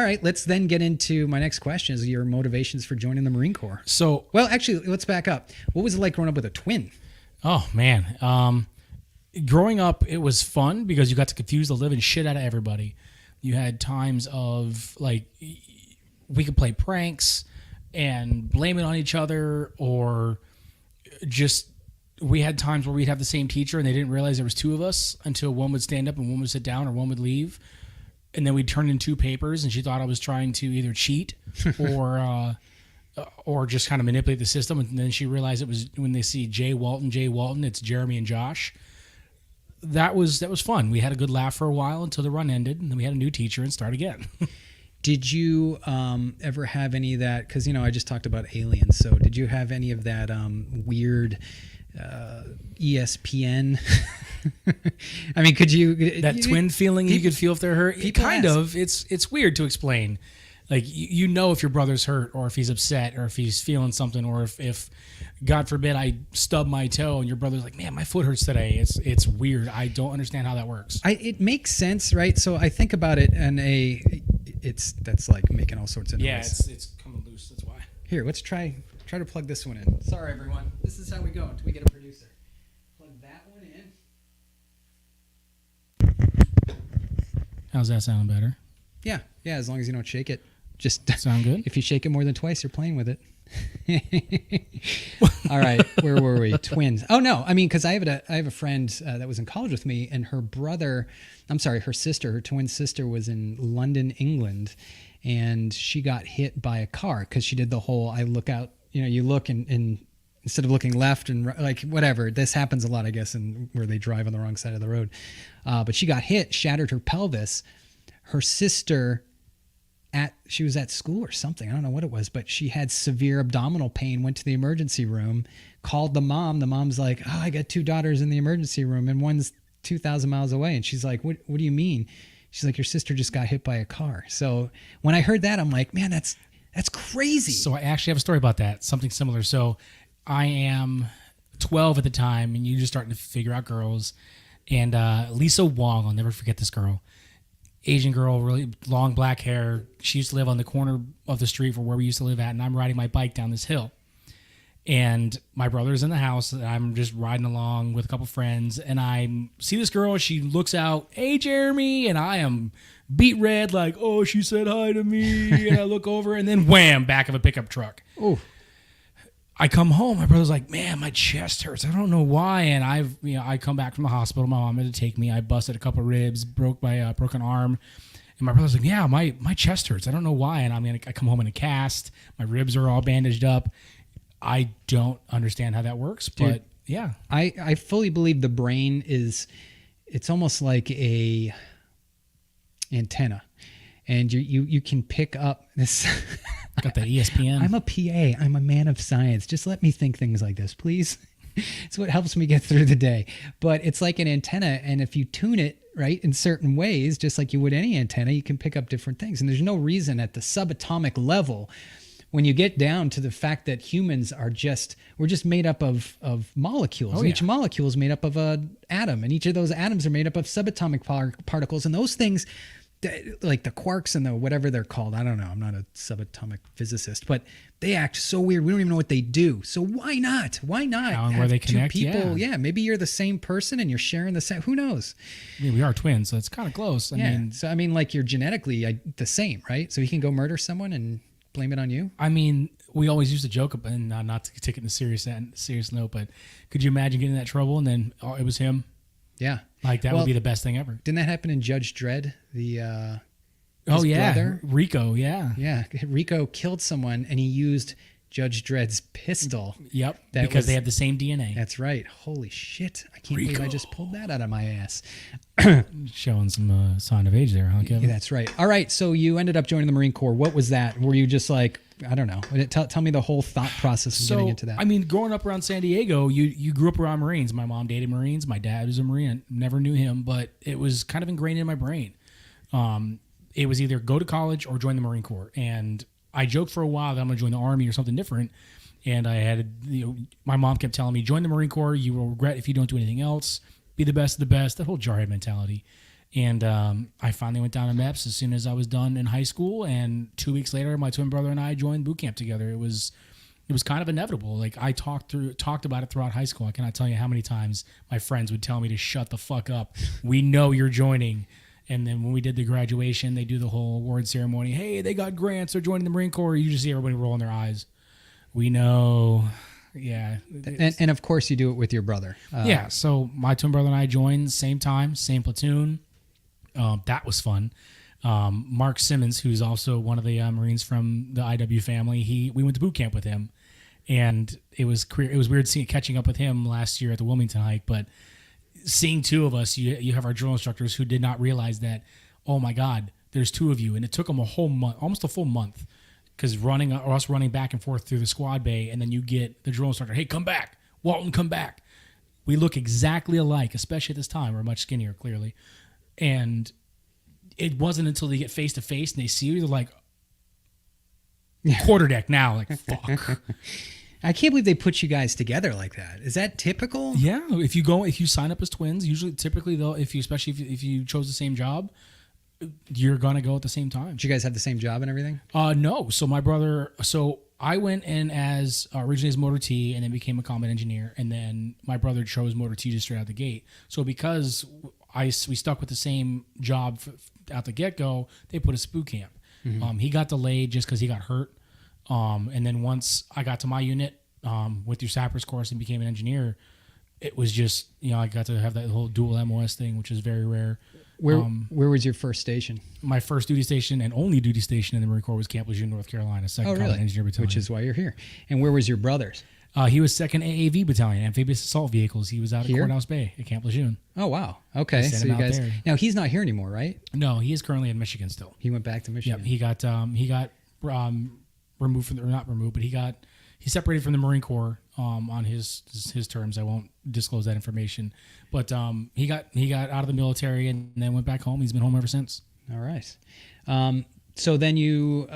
right, let's then get into my next question is your motivations for joining the Marine Corps. So, Well, actually, let's back up. What was it like growing up with a twin? oh man, growing up, it was fun because you got to confuse the living shit out of everybody. You had times of like we could play pranks and blame it on each other, or just we had times where we'd have the same teacher and they didn't realize there was two of us until one would stand up and one would sit down or one would leave, and then we'd turn in two papers and she thought I was trying to either cheat or just kind of manipulate the system, and then she realized it was when they see Jay Walton, it's Jeremy and Josh. That was fun. We had a good laugh for a while until the run ended, and then we had a new teacher and start again. Did you ever have any of that? Because, I just talked about aliens. So did you have any of that weird ESPN? I mean, could you... That twin feeling you could feel if they're hurt? Kind ask. of. It's weird to explain. Like, you know if your brother's hurt or if he's upset or if he's feeling something, or if God forbid, I stub my toe and your brother's like, man, my foot hurts today. It's weird. I don't understand how that works. It makes sense, right? So I think about it in that's like making all sorts of noise. Yeah, it's coming loose. That's why. Here, let's try to plug this one in. Sorry, everyone. This is how we go until we get a producer. Plug that one in. How's that sound better? Yeah, as long as you don't shake it. Just sound good. If you shake it more than twice, you're playing with it. All right, where were we? Twins. Oh no, I mean, because I have a friend that was in college with me, and her twin sister was in London, England, and she got hit by a car because she did the whole I look out. You look and instead of looking left and like whatever. This happens a lot, I guess, where they drive on the wrong side of the road. But she got hit, shattered her pelvis. Her sister. She was at school or something. I don't know what it was, but she had severe abdominal pain, went to the emergency room, called the mom. The mom's like, oh, I got two daughters in the emergency room and one's 2,000 miles away. And she's like, what do you mean? She's like, your sister just got hit by a car. So when I heard that, I'm like, man, that's crazy. So I actually have a story about that, something similar. So I am 12 at the time, and you're just starting to figure out girls. And Lisa Wong, I'll never forget this girl. Asian girl, really long black hair. She used to live on the corner of the street from where we used to live at, and I'm riding my bike down this hill. And my brother's in the house, and I'm just riding along with a couple friends, and I see this girl. She looks out, hey, Jeremy, and I am beat red, like, oh, she said hi to me, and I look over, and then wham, back of a pickup truck. Oh. I come home. My brother's like, man, my chest hurts. I don't know why. And I come back from the hospital. My mom had to take me. I busted a couple ribs, broke my broken arm. And my brother's like, yeah, my chest hurts. I don't know why. And I come home in a cast. My ribs are all bandaged up. I don't understand how that works, but dude, yeah. I fully believe the brain it's almost like a antenna. And you can pick up this. Got that ESPN. I'm a PA. I'm a man of science. Just let me think things like this, please. It's what helps me get through the day. But it's like an antenna, and if you tune it right in certain ways, just like you would any antenna, you can pick up different things. And there's no reason at the subatomic level, when you get down to the fact that humans we're just made up of molecules. Oh, and each molecule is made up of an atom, and each of those atoms are made up of subatomic particles, and those things, like the quarks and the whatever they're called, I don't know, I'm not a subatomic physicist, but they act so weird. We don't even know what they do. So why not? How and where they connect? Two people, yeah, maybe you're the same person and you're sharing the same. Who knows? I mean, we are twins, so it's kind of close. I mean, like you're genetically the same, right? So he can go murder someone and blame it on you. I mean, we always used to joke about, and not to take it in a serious note, but could you imagine getting in that trouble and then it was him? Yeah. Like that would be the best thing ever. Didn't that happen in Judge Dredd? Oh yeah, brother? Rico. Yeah. Yeah. Rico killed someone and he used Judge Dredd's pistol. Yep. Because they have the same DNA. That's right. Holy shit. I can't believe I just pulled that out of my ass. Showing some sign of age there, huh, Kevin? Yeah, that's right. All right. So you ended up joining the Marine Corps. What was that? Were you just like, I don't know. Tell me the whole thought process of getting into that. I mean, growing up around San Diego, you grew up around Marines. My mom dated Marines. My dad was a Marine. I never knew him, but it was kind of ingrained in my brain. It was either go to college or join the Marine Corps. And I joked for a while that I'm going to join the Army or something different. And I had, my mom kept telling me, join the Marine Corps. You will regret if you don't do anything else. Be the best of the best. That whole jarhead mentality. And I finally went down to MEPS as soon as I was done in high school. And 2 weeks later, my twin brother and I joined boot camp together. It was it was kind of inevitable. Like I talked about it throughout high school. I cannot tell you how many times my friends would tell me to shut the fuck up. We know you're joining. And then when we did the graduation, they do the whole award ceremony. Hey, they got grants. They're joining the Marine Corps. You just see everybody rolling their eyes. We know. Yeah. And of course you do it with your brother. Yeah. So my twin brother and I joined same time, same platoon. That was fun. Mark Simmons, who's also one of the Marines from the IW family, we went to boot camp with him. And it was weird catching up with him last year at the Wilmington hike, but seeing two of us, you have our drill instructors who did not realize that, oh my God, there's two of you. And it took them a whole month, almost a full month, because us running back and forth through the squad bay, and then you get the drill instructor, hey, come back. Walton, come back. We look exactly alike, especially at this time. We're much skinnier, clearly. And it wasn't until they get face to face and they see you, they're like, quarterdeck now, like, fuck. I can't believe they put you guys together like that. Is that typical? Yeah, if you sign up as twins, typically they'll, especially if you chose the same job, you're gonna go at the same time. Did you guys have the same job and everything? No. So I went in as originally as motor T, and then became a combat engineer, and then my brother chose motor T just straight out the gate. So because we stuck with the same job out the get go, they put us boot camp. Mm-hmm. He got delayed just because he got hurt. And then once I got to my unit, went through sappers course and became an engineer, it was just, I got to have that whole dual MOS thing, which is very rare. Where was your first station? My first duty station and only duty station in the Marine Corps was Camp Lejeune, North Carolina, 2nd Combat Engineer Battalion. Which is why you're here. And where was your brother's? He was 2nd AAV Battalion, Amphibious Assault Vehicles. He was out at Courthouse Bay at Camp Lejeune. Oh, wow. Okay. So you guys, now he's not here anymore, right? No, he is currently in Michigan still. He went back to Michigan. Yeah, he got removed from, or not removed, but he separated from the Marine Corps on his terms. I won't disclose that information, but he got out of the military and then went back home. He's been home ever since. All right. So then you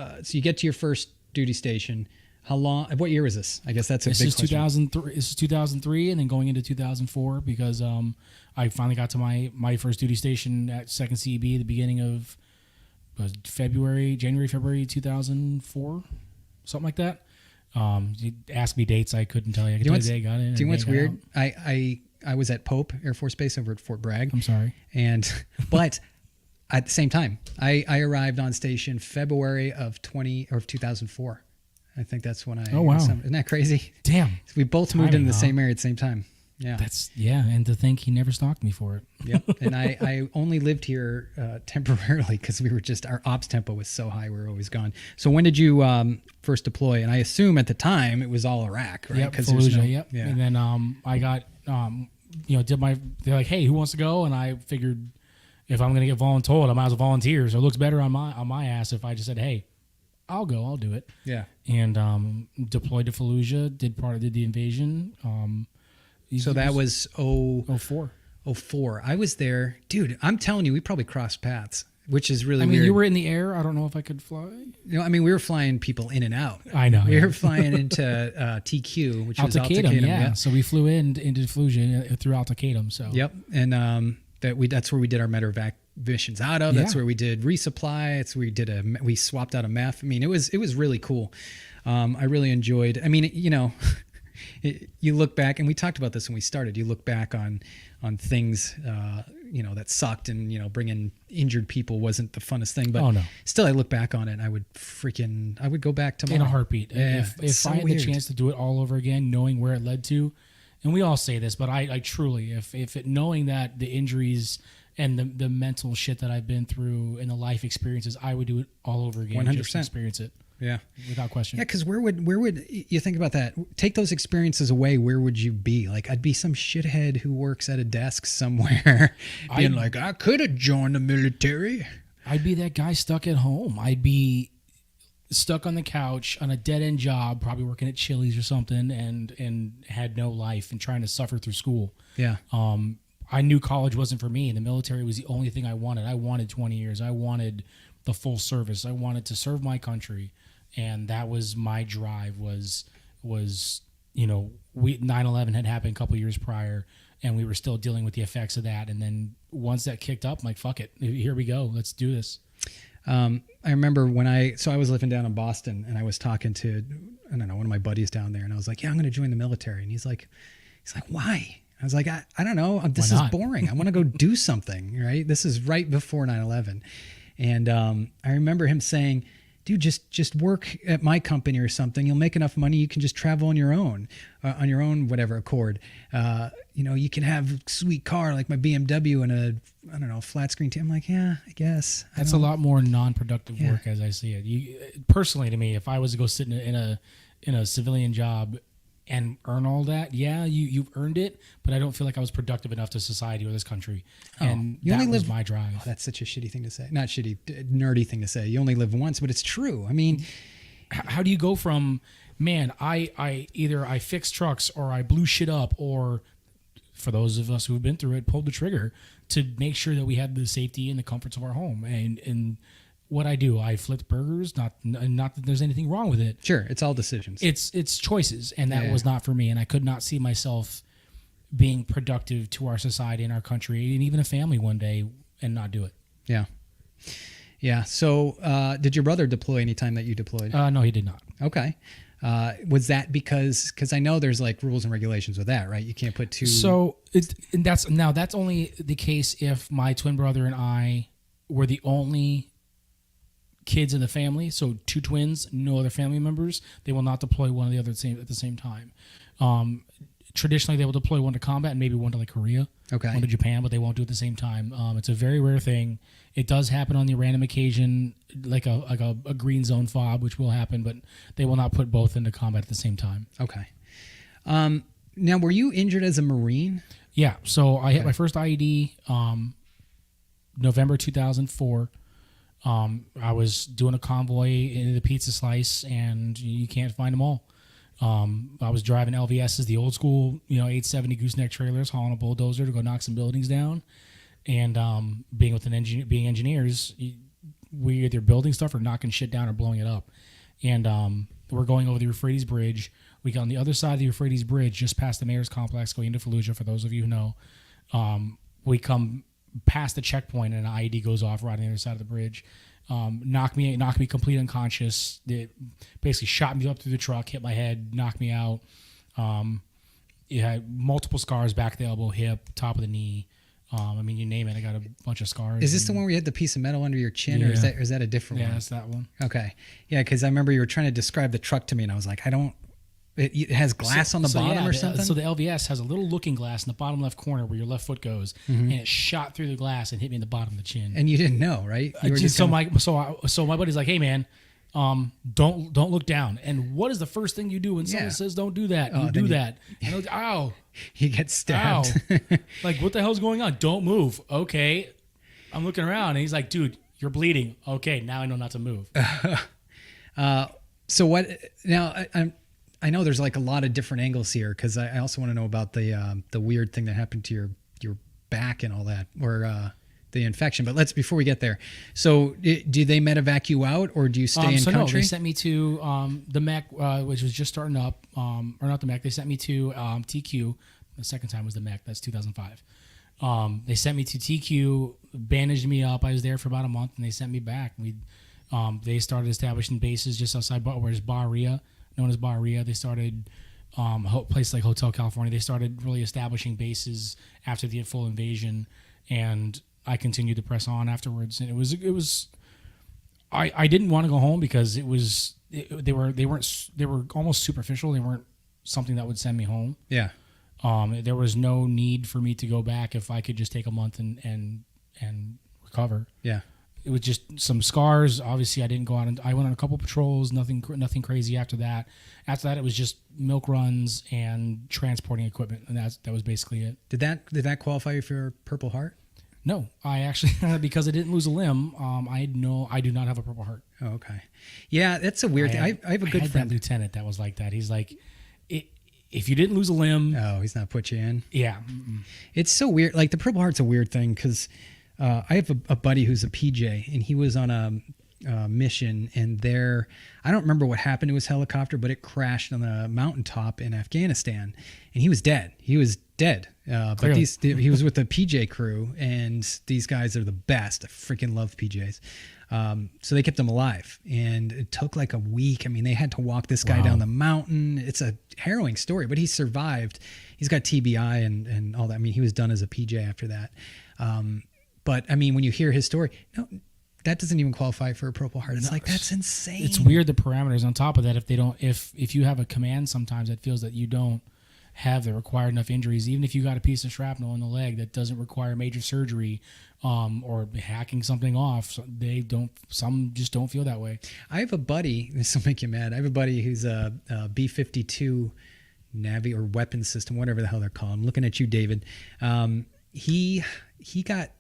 get to your first duty station. How long? What year was this? I guess that's a big question. 2003. This is 2003, and then going into 2004 because I finally got to my first duty station at 2nd CEB the beginning of January, February 2004, something like that. You asked me dates, I couldn't tell you. I could tell you the day I got in. Do you know what's weird? I was at Pope Air Force Base over at Fort Bragg. I'm sorry. But at the same time, I arrived on station February of 2004. I think that's when I. Oh wow! Isn't that crazy? Damn. We both moved into the same area at the same time. Yeah. And to think he never stalked me for it. Yep. And I only lived here temporarily because our ops tempo was so high. We were always gone. So when did you first deploy? And I assume at the time it was all Iraq, right? Yep. Fallujah. Yep. Yeah. And then I got they're like, hey, who wants to go? And I figured if I'm gonna get voluntold, I might as well volunteer. So it looks better on my ass if I just said, hey, I'll go, I'll do it. Yeah. And deployed to Fallujah, did the invasion. So that was 04. 04. I was there. Dude, I'm telling you, we probably crossed paths, which is really weird. I mean, you were in the air. I don't know if I could fly. We were flying people in and out. I know. We were flying into TQ, which was Al-Taqatum. Yeah. So we flew into Fallujah through Al-Taqatum. So. Yep. And that's where we did our medevac missions out of. That's where we did resupply. It's where we swapped out a meth. I mean, it was really cool. I really enjoyed. I mean, you look back, and we talked about this when we started. You look back on things, that sucked, and bringing injured people wasn't the funnest thing. But still, I look back on it, and I would go back tomorrow in a heartbeat. Yeah, if I had the chance to do it all over again, knowing where it led to, and we all say this, but I truly, knowing that the injuries and the mental shit that I've been through and the life experiences, I would do it all over again. 100%. Just to experience it. Yeah, without question. Yeah, because where would you think about that? Take those experiences away. Where would you be? Like, I'd be some shithead who works at a desk somewhere, being like, I could have joined the military. I'd be that guy stuck at home. I'd be stuck on the couch on a dead end job, probably working at Chili's or something, and had no life and trying to suffer through school. Yeah. I knew college wasn't for me, and the military was the only thing I wanted. I wanted 20 years. I wanted the full service. I wanted to serve my country. And that was my drive was 9/11 had happened a couple years prior, and we were still dealing with the effects of that. And then once that kicked up, I'm like, fuck it, here we go, let's do this. I remember so I was living down in Boston, and I was talking to, I don't know, one of my buddies down there, and I was like, yeah, I'm going to join the military. And he's like, why? I was like, I don't know. This is boring. I want to go do something, right? This is right before 9/11. And I remember him saying, dude, just work at my company or something. You'll make enough money. You can just travel on your own whatever accord. You can have a sweet car like my BMW and I don't know, flat screen TV. I'm like, yeah, I guess. That's a lot more non-productive work as I see it. Personally, to me, if I was to go sit in a civilian job and earn all that, you've earned it, but I don't feel like I was productive enough to society or this country. And that was my drive. Oh, that's such a shitty thing to say. Not shitty, nerdy thing to say. You only live once, but it's true. I mean, how do you go from, man, I either I fix trucks or I blew shit up, or for those of us who've been through it, pulled the trigger to make sure that we had the safety and the comforts of our home. And what I do, I flipped burgers. Not that there's anything wrong with it. Sure, it's all decisions. It's choices, and that was not for me. And I could not see myself being productive to our society and our country and even a family one day and not do it. Yeah. So, did your brother deploy any time that you deployed? No, he did not. Okay. Was that because I know there's like rules and regulations with that, right? You can't put two. So that's only the case if my twin brother and I were the only kids in the family. So 2 twins, no other family members. They will not deploy one or the other at the same time. Traditionally, they will deploy one to combat and maybe one to like Korea, one to Japan, but they won't do it at the same time. It's a very rare thing. It does happen on the random occasion, like a green zone fob, which will happen, but they will not put both into combat at the same time. Okay. Now, were you injured as a Marine? Yeah. So I hit my first IED November 2004. I was doing a convoy into the pizza slice, and you can't find them all. I was driving LVSs, the old school, 870 gooseneck trailers, hauling a bulldozer to go knock some buildings down. And being engineers, we're either building stuff or knocking shit down or blowing it up. And we're going over the Euphrates Bridge. We got on the other side of the Euphrates Bridge, just past the Mayor's Complex, going into Fallujah, for those of you who know. We come past the checkpoint, and an IED goes off right on the other side of the bridge. Knocked me complete unconscious. It basically shot me up through the truck, hit my head, knocked me out. It had multiple scars, back of the elbow, hip, top of the knee. You name it. I got a bunch of scars. Is this the one where you had the piece of metal under your chin, or is that a different one? Yeah, that's that one. Okay. Yeah, because I remember you were trying to describe the truck to me, and I was like, it has glass on the bottom or something? So the LVS has a little looking glass in the bottom left corner where your left foot goes, and it shot through the glass and hit me in the bottom of the chin. And you didn't know, right? So my buddy's like, hey, man, don't look down. And what is the first thing you do when someone says don't do that? You do that. And I was like, ow. He gets stabbed. Like, what the hell's going on? Don't move. Okay. I'm looking around, and he's like, dude, you're bleeding. Okay, now I know not to move. So what now? I know there's like a lot of different angles here, because I also want to know about the weird thing that happened to your back and all that, or the infection. But before we get there. So do they medevac you out, or do you stay in country? No, they sent me to the MEC, which was just starting up, or not the MEC. They sent me to TQ. The second time was the MEC. That's 2005. They sent me to TQ, bandaged me up. I was there for about a month, and they sent me back. They started establishing bases just outside where's Bahia, known as Bahia. They started places like Hotel California. They started really establishing bases after the full invasion, and I continued to press on afterwards. And it was I didn't want to go home because they were almost superficial. They weren't something that would send me home. Yeah. There was no need for me to go back if I could just take a month and recover. Yeah. It was just some scars. Obviously, I didn't go out, and I went on a couple patrols. Nothing crazy after that. After that, it was just milk runs and transporting equipment, and that was basically it. Did that qualify you for Purple Heart? No, I actually because I didn't lose a limb. I do not have a Purple Heart. Oh, okay. Yeah, that's a weird thing. I have a good friend, that lieutenant, that was like that. He's like, if you didn't lose a limb, he's not put you in. Yeah, it's so weird. Like the Purple Heart's a weird thing because I have a buddy who's a PJ, and he was on mission, and I don't remember what happened to his helicopter, but it crashed on the mountaintop in Afghanistan, and he was dead. He was with the PJ crew, and these guys are the best. I freaking love PJs. So they kept him alive, and it took like a week. I mean, they had to walk this guy down the mountain. It's a harrowing story, but he survived. He's got TBI and all that. I mean, he was done as a PJ after that. But I mean, when you hear his story, no, that doesn't even qualify for a Purple Heart. It's like, that's insane. It's weird, the parameters on top of that. If you have a command sometimes that feels that you don't have the required enough injuries, even if you got a piece of shrapnel in the leg that doesn't require major surgery, or hacking something off, some just don't feel that way. I have a buddy, this will make you mad. I have a buddy who's a B-52 Navi or weapon system, whatever the hell they're called. I'm looking at you, David. He got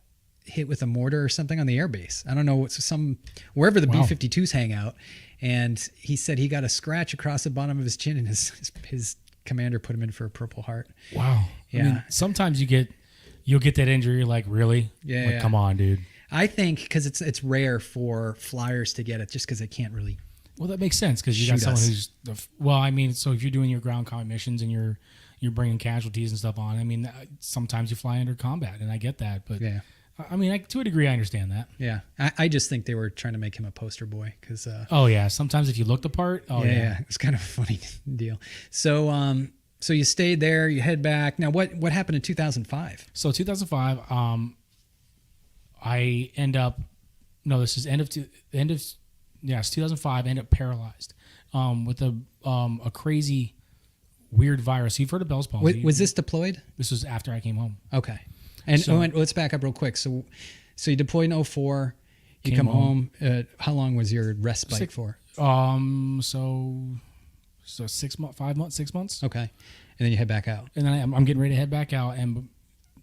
hit with a mortar or something on the airbase. I don't know, wherever the B-52s hang out. And he said he got a scratch across the bottom of his chin, and his commander put him in for a Purple Heart. Wow. Yeah. I mean, sometimes you'll get that injury. You're like, really? Yeah. Like, come on, dude. I think because it's rare for flyers to get it, just because they can't really. Well, that makes sense because you got someone who's. So if you're doing your ground combat missions and you're bringing casualties and stuff on, I mean, sometimes you fly under combat, and I get that, but yeah. I mean, to a degree, I understand that. Yeah, I just think they were trying to make him a poster boy because. Oh yeah, sometimes if you look the part. Oh yeah, it's kind of a funny deal. So so you stayed there, you head back. Now what happened in 2005? So 2005, I end up. No, this is it's 2005. I end up paralyzed, with a crazy, weird virus. You've heard of Bell's palsy? Was this deployed? This was after I came home. Okay. And let's back up real quick. So you deployed in 2004. You come home. How long was your respite for? So 6 months, 5 months, 6 months. Okay. And then you head back out. And then I'm getting ready to head back out, and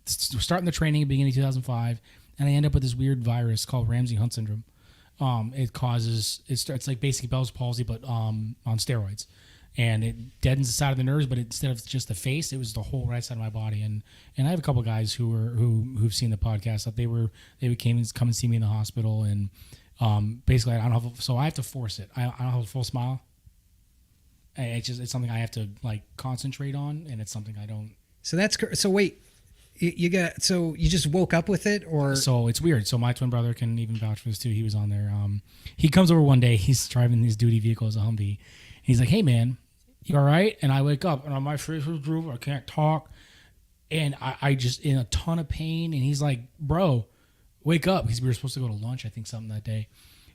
starting the training at the beginning of 2005, and I end up with this weird virus called Ramsey Hunt syndrome. It's like basically Bell's palsy, but on steroids. And it deadens the side of the nerves, but instead of just the face, it was the whole right side of my body. And I have a couple of guys who've seen the podcast that they would come and see me in the hospital, and basically I don't have, so I have to force it. I don't have a full smile. It's something I have to like concentrate on, and it's something I don't. So wait, you just woke up with it, or? So it's weird. So my twin brother can even vouch for this too. He was on there. He comes over one day. He's driving his duty vehicle as a Humvee. He's like, "Hey man, you all right?" And I wake up and my face was drooping. I can't talk, and I just in a ton of pain. And he's like, "Bro, wake up," because we were supposed to go to lunch, I think, something that day.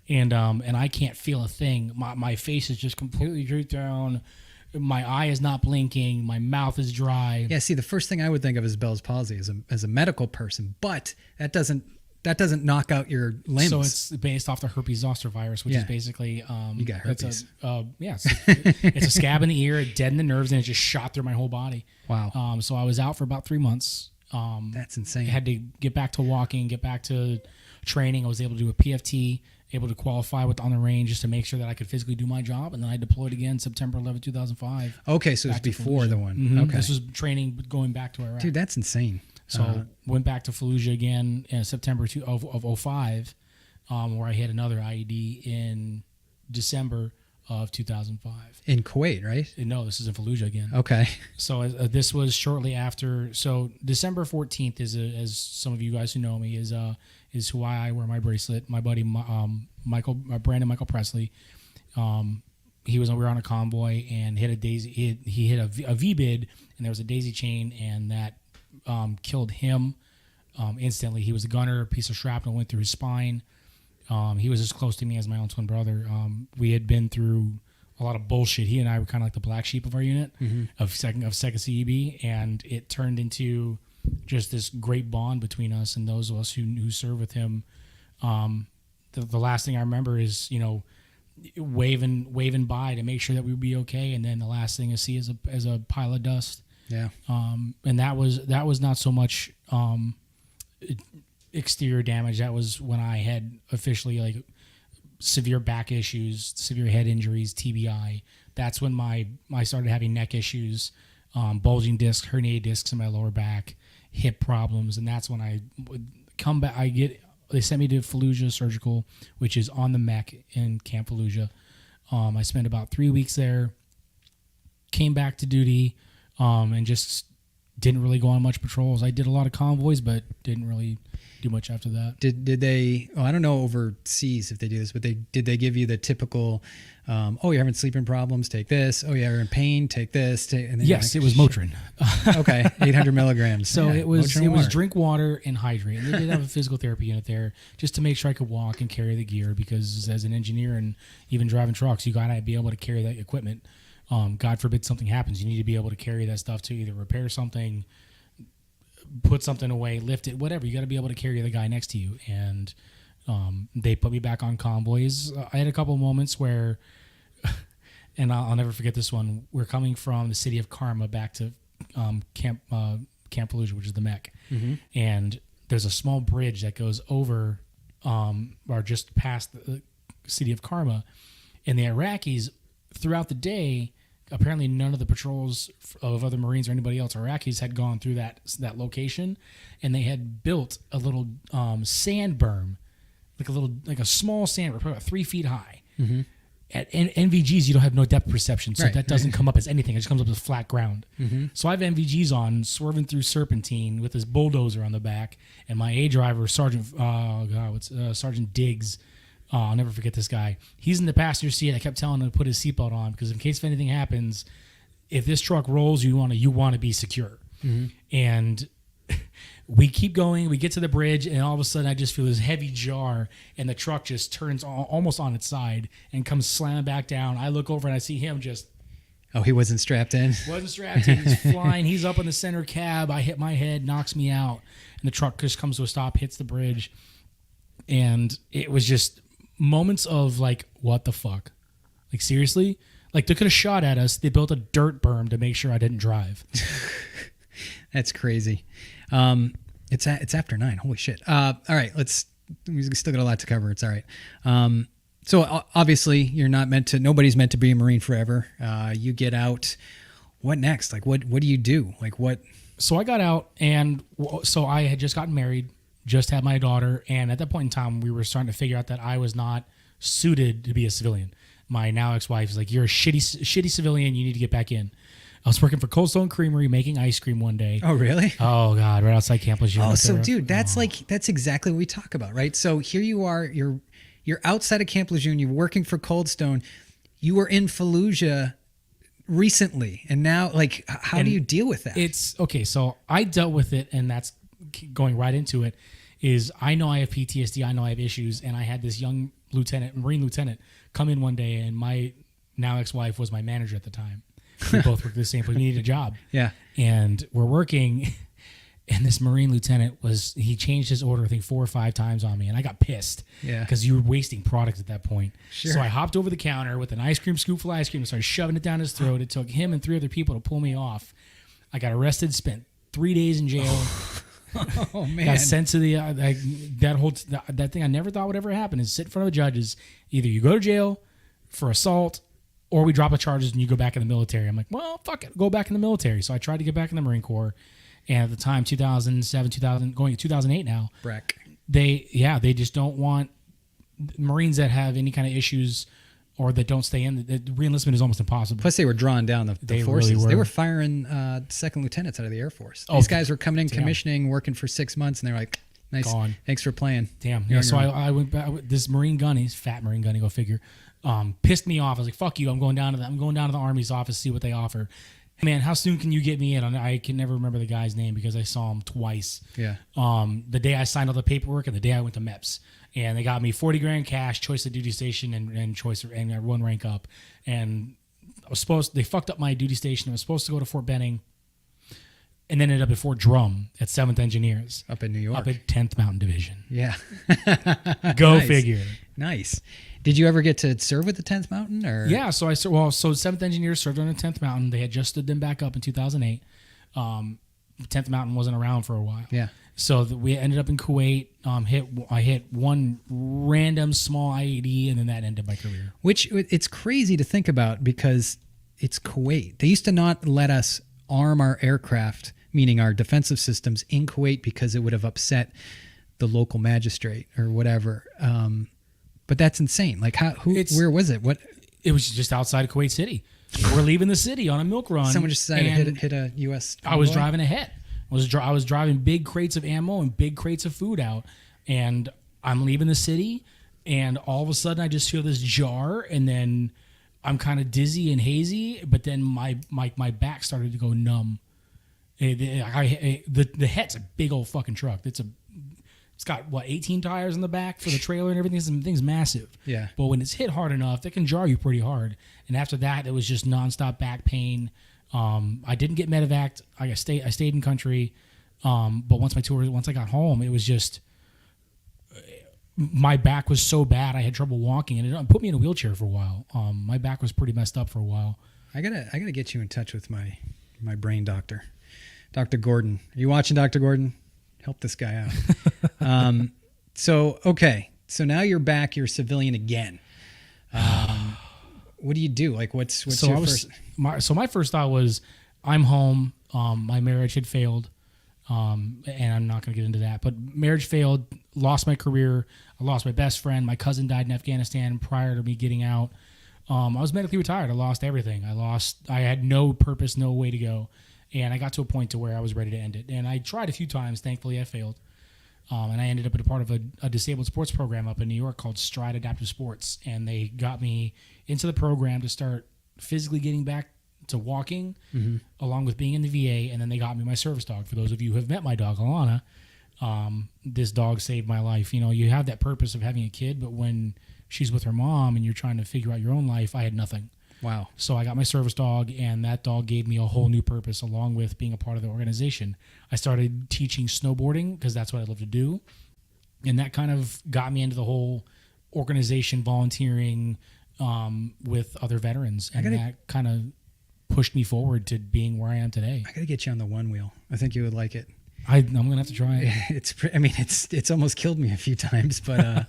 And I can't feel a thing. My face is just completely drooped down. My eye is not blinking. My mouth is dry. Yeah. See, the first thing I would think of is Bell's palsy as a medical person, but that doesn't knock out your limbs. So it's based off the herpes zoster virus, which is basically you got herpes. It's a scab in the ear, it deadened the nerves, and it just shot through my whole body. Wow. So I was out for about 3 months. That's insane. I had to get back to walking, get back to training. I was able to do a PFT, able to qualify on the range just to make sure that I could physically do my job. And then I deployed again September 11, 2005. Okay, so it's before the one. Mm-hmm. Okay. This was training going back to Iraq. Dude, that's insane. So went back to Fallujah again in September of 2005, where I hit another IED in December of 2005. In Kuwait, right? No, this is in Fallujah again. Okay. So this was shortly after. So December 14th is, as some of you guys who know me, is who I wear my bracelet. My buddy Brandon Michael Presley. We were on a convoy and hit a daisy. He hit a V-bid, and there was a daisy chain, and that killed him instantly. He was a gunner. A piece of shrapnel went through his spine. He was as close to me as my own twin brother. We had been through a lot of bullshit. He and I were kind of like the black sheep of our unit, of second CEB, and it turned into just this great bond between us and those of us who serve with him. The last thing I remember is, waving by to make sure that we would be okay, and then the last thing I see is a pile of dust. Yeah. And that was not so much exterior damage. That was when I had officially like severe back issues, severe head injuries, TBI. That's when I started having neck issues, bulging herniated discs in my lower back, hip problems, and that's when I would come back. I get they sent me to Fallujah Surgical, which is on the mech in Camp Fallujah. I spent about 3 weeks there, came back to duty, and just didn't really go on much patrols. I did a lot of convoys, but didn't really do much after that. Did they? Oh, I don't know overseas if they do this, but did they give you the typical? Oh, you're having sleeping problems. Take this. Oh, yeah, you're in pain. Take this. And then Yes, it was Motrin. Okay, 800 milligrams. So Yeah, it was Motrin water. drink water and hydrate. And they did have a physical therapy unit there just to make sure I could walk and carry the gear, because as an engineer and even driving trucks, you gotta be able to carry that equipment. God forbid something happens, you need to be able to carry that stuff to either repair something, put something away, lift it, whatever. You got to be able to carry the guy next to you. And they put me back on convoys. I had a couple of moments where, and I'll never forget this one. We're coming from the city of Karma back to Camp Fallujah, which is the mech. Mm-hmm. And there's a small bridge that goes over or just past the city of Karma. And the Iraqis, throughout the day, apparently none of the patrols of other Marines or anybody else, Iraqis, had gone through that location, and they had built a little sand berm, like a small sand berm, about 3 feet high. Mm-hmm. At NVGs, you don't have no depth perception, so Right, that doesn't come up as anything. It just comes up as flat ground. Mm-hmm. So I have NVGs on, swerving through serpentine with this bulldozer on the back, and my A driver, Sergeant Diggs. I'll never forget this guy. He's in the passenger seat. I kept telling him to put his seatbelt on, because in case if anything happens, if this truck rolls, you want to be secure. Mm-hmm. And we keep going. We get to the bridge, and all of a sudden, I just feel this heavy jar, and the truck just turns almost on its side and comes slamming back down. I look over and I see him just. Oh, he wasn't strapped in. Wasn't strapped in. He's flying. He's up in the center cab. I hit my head, knocks me out, and the truck just comes to a stop, hits the bridge, and it was just moments of like, what the fuck? Like, seriously? Like, they could have shot at us. They built a dirt berm to make sure I didn't drive. That's crazy. It's after 9. Holy shit. All right, we still got a lot to cover. It's all right. So obviously nobody's meant to be a Marine forever. You get out. What next? Like, what do you do? Like, what? So I got out, and so I had just gotten married, just had my daughter, and at that point in time, we were starting to figure out that I was not suited to be a civilian. My now ex-wife is like, "You're a shitty civilian. You need to get back in." I was working for Cold Stone Creamery making ice cream one day. Oh, really? Oh God, right outside Camp Lejeune. Oh, so dude, that's exactly what we talk about, right? So here you are, you're outside of Camp Lejeune, you're working for Cold Stone, you were in Fallujah recently, and now, like, how do you deal with that? It's okay. So I dealt with it, and that's going right into it. Is I know I have PTSD, I know I have issues, and I had this young Marine lieutenant, come in one day, and my now ex-wife was my manager at the time. We both worked at the same place. We needed a job. Yeah. And we're working, and this Marine lieutenant he changed his order, I think 4 or 5 times on me, and I got pissed. Yeah. Because you were wasting product at that point. Sure. So I hopped over the counter with an ice cream scoop full of ice cream and started shoving it down his throat. It took him and 3 other people to pull me off. I got arrested, spent 3 days in jail. Oh man. Got sent to that thing I never thought would ever happen is sit in front of the judges. Either you go to jail for assault, or we drop the charges and you go back in the military. I'm like, well, fuck it, go back in the military. So I tried to get back in the Marine Corps, and at the time, 2007, going to 2008 now, Breck. they just don't want Marines that have any kind of issues or that don't stay in. The reenlistment is almost impossible. Plus, they were drawing down the They forces. really were. They were firing second lieutenants out of the Air Force. Oh, These guys were coming in, damn. commissioning, working for 6 months, and they're like, nice, Gone. thanks for playing. Damn. You're Yeah. So on your own. I went back. This Marine gunny, he's fat Marine gunny, go figure. Pissed me off. I was like, "Fuck you! I'm going down to the Army's office, see what they offer." Man, how soon can you get me in? I can never remember the guy's name because I saw him twice. Yeah. The day I signed all the paperwork and the day I went to MEPS, and they got me $40,000 cash, choice of duty station, and choice and 1 rank up. And they fucked up my duty station. I was supposed to go to Fort Benning, and then ended up at Fort Drum at 7th Engineers. Up in New York. Up at 10th Mountain Division. Yeah. Go Nice. figure. Nice. Did you ever get to serve with the 10th Mountain? Or? Yeah, so 7th Engineers served on the 10th Mountain. They had just stood them back up in 2008. 10th Mountain wasn't around for a while. Yeah. So we ended up in Kuwait. I hit one random small IED, and then that ended my career. Which it's crazy to think about because it's Kuwait. They used to not let us arm our aircraft, meaning our defensive systems, in Kuwait because it would have upset the local magistrate or whatever. But that's insane. Like where was it? What? It was just outside of Kuwait City. We're leaving the city on a milk run. Someone just decided to hit a U.S. convoy? I was driving ahead. I was driving big crates of ammo and big crates of food out, and I'm leaving the city, and all of a sudden I just feel this jar, and then I'm kind of dizzy and hazy, but then my back started to go numb. The Het's a big old fucking truck. It's got 18 tires in the back for the trailer and everything. This thing's massive. Yeah. But when it's hit hard enough, it can jar you pretty hard. And after that, it was just nonstop back pain. I didn't get medevaced. I stayed in country. But once I got home, it was just my back was so bad I had trouble walking, and it put me in a wheelchair for a while. My back was pretty messed up for a while. I gotta get you in touch with my brain doctor, Dr. Gordon. Are you watching, Dr. Gordon? Help this guy out. So now you're back. You're a civilian again. What do you do? Like, what's your first? My first thought was, I'm home. My marriage had failed, and I'm not going to get into that. But marriage failed. Lost my career. I lost my best friend. My cousin died in Afghanistan prior to me getting out. I was medically retired. I lost everything. I had no purpose, no way to go. And I got to a point to where I was ready to end it. And I tried a few times. Thankfully, I failed. And I ended up at a part of a disabled sports program up in New York called Stride Adaptive Sports. And they got me into the program to start physically getting back to walking, along with being in the VA. And then they got me my service dog. For those of you who have met my dog, Alana, this dog saved my life. You know, you have that purpose of having a kid, but when she's with her mom and you're trying to figure out your own life, I had nothing. Wow. So I got my service dog, and that dog gave me a whole new purpose along with being a part of the organization. I started teaching snowboarding because that's what I love to do. And that kind of got me into the whole organization, volunteering with other veterans. And that kind of pushed me forward to being where I am today. I got to get you on the one wheel. I think you would like it. I'm going to have to try it. It's almost killed me a few times, but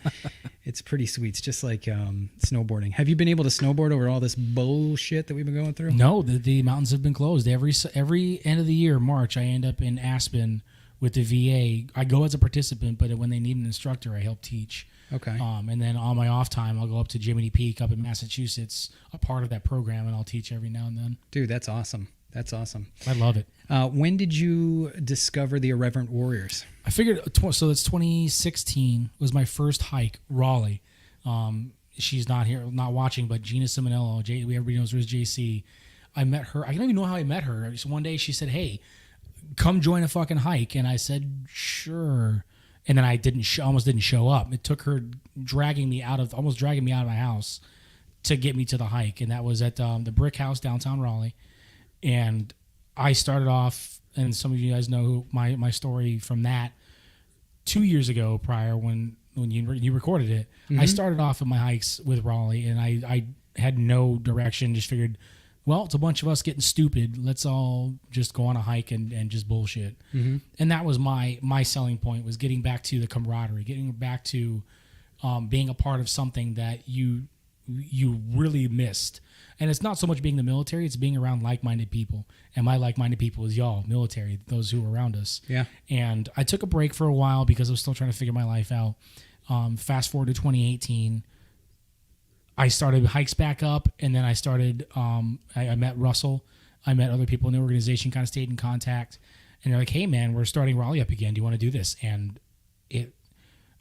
it's pretty sweet. It's just like snowboarding. Have you been able to snowboard over all this bullshit that we've been going through? No, the mountains have been closed. Every end of the year, March, I end up in Aspen with the VA. I go as a participant, but when they need an instructor, I help teach. Okay. And then on my off time, I'll go up to Jiminy Peak up in Massachusetts, a part of that program, and I'll teach every now and then. Dude, that's awesome. That's awesome. I love it. When did you discover the Irreverent Warriors? I figured, so it's 2016 was my first hike, Raleigh. She's not here, not watching, but Gina Simonello, everybody knows her as JC. I met her. I don't even know how I met her. So one day she said, "Hey, come join a fucking hike." And I said, "Sure." And then I almost didn't show up. It took her almost dragging me out of my house to get me to the hike. And that was at the Brick House downtown Raleigh. And I started off, and some of you guys know my story from that 2 years ago prior when you recorded it. I started off at my hikes with Raleigh, and I had no direction, just figured, well, it's a bunch of us getting stupid. Let's all just go on a hike and just bullshit. And that was my selling point, was getting back to the camaraderie, getting back to being a part of something that you really missed. And it's not so much being the military, it's being around like-minded people. And my like-minded people is y'all, military, those who are around us. Yeah. And I took a break for a while because I was still trying to figure my life out. Fast forward to 2018, I started hikes back up, and then I started, I met Russell. I met other people in the organization, kind of stayed in contact. And they're like, "Hey, man, we're starting Raleigh up again. Do you want to do this?" And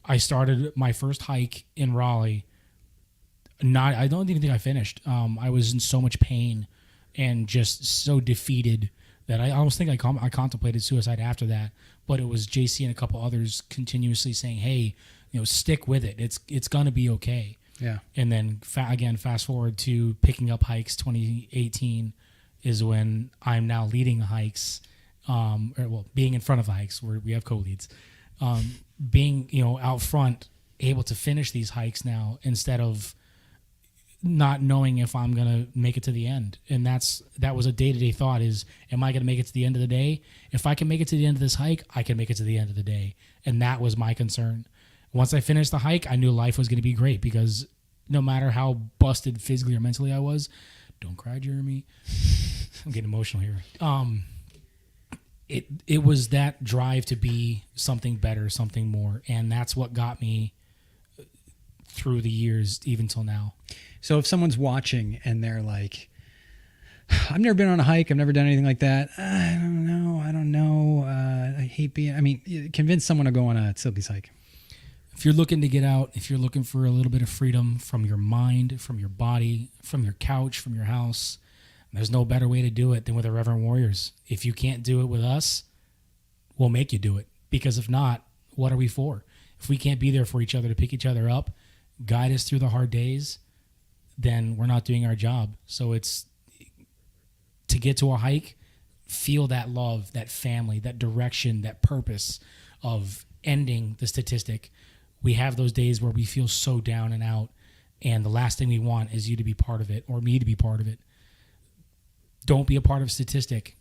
I started my first hike in Raleigh. I don't even think I finished. I was in so much pain and just so defeated that I almost think I contemplated suicide after that. But it was JC and a couple others continuously saying, "Hey, stick with it. It's gonna be okay." Yeah. And then fast forward to picking up hikes. 2018 is when I'm now leading the hikes, being in front of the hikes where we have co-leads, being out front, able to finish these hikes now instead of not knowing if I'm going to make it to the end. And that was a day-to-day thought is, am I going to make it to the end of the day? If I can make it to the end of this hike, I can make it to the end of the day. And that was my concern. Once I finished the hike, I knew life was going to be great because no matter how busted physically or mentally I was, don't cry, Jeremy. I'm getting emotional here. it was that drive to be something better, something more, and that's what got me through the years, even till now. So if someone's watching and they're like, I've never been on a hike, I've never done anything like that, I don't know, I hate being, I mean, convince someone to go on a silkies hike. If you're looking to get out, if you're looking for a little bit of freedom from your mind, from your body, from your couch, from your house, there's no better way to do it than with Irreverent Warriors. If you can't do it with us, we'll make you do it. Because if not, what are we for? If we can't be there for each other to pick each other up, guide us through the hard days, then we're not doing our job. So it's to get to a hike, feel that love, that family, that direction, that purpose of ending the statistic. We have those days where we feel so down and out, and the last thing we want is you to be part of it or me to be part of it. Don't be a part of statistic.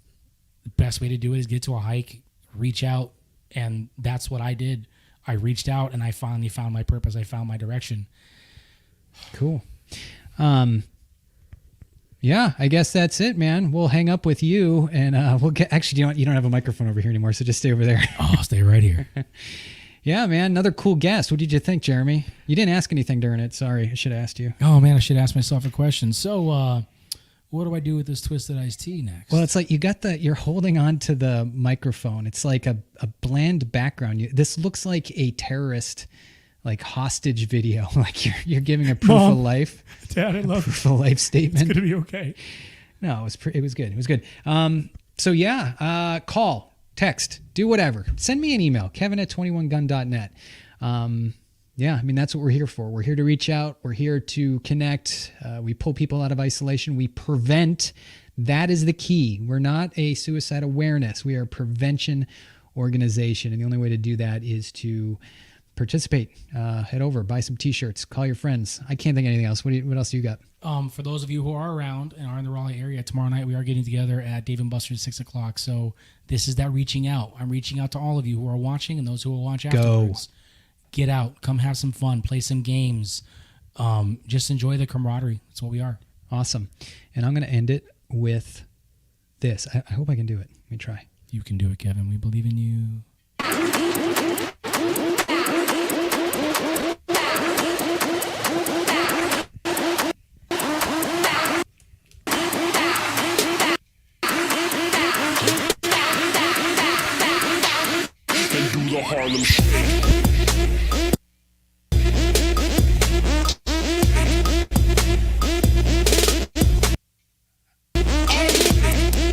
The best way to do it is get to a hike, reach out, and that's what I did. I reached out, and I finally found my purpose. I found my direction. Cool. Yeah, I guess that's it, man. We'll hang up with you, and we'll get. Actually, you don't have a microphone over here anymore, so just stay over there. Oh, I'll stay right here. Yeah, man. Another cool guest. What did you think, Jeremy? You didn't ask anything during it. Sorry, I should have asked you. Oh man, I should ask myself a question. So, what do I do with this twisted iced tea next? Well, it's like you're holding on to the microphone. It's like a bland background. This looks like a terrorist, like hostage video. Like you're giving a proof of life. Dad, I love proof of life statement. It's gonna be okay. No, it was good. It was good. So yeah, call, text, do whatever. Send me an email, kevin@21gun.net. Yeah, I mean, that's what we're here for. We're here to reach out. We're here to connect. We pull people out of isolation. We prevent. That is the key. We're not a suicide awareness. We are a prevention organization. And the only way to do that is to participate. Head over, buy some T-shirts, call your friends. I can't think of anything else. What else do you got? For those of you who are around and are in the Raleigh area, tomorrow night we are getting together at Dave & Buster's at 6 o'clock. So this is that reaching out. I'm reaching out to all of you who are watching and those who will watch afterwards. Get out, come have some fun, play some games. Just enjoy the camaraderie. That's what we are. Awesome. And I'm going to end it with this. I hope I can do it. Let me try. You can do it, Kevin. We believe in you.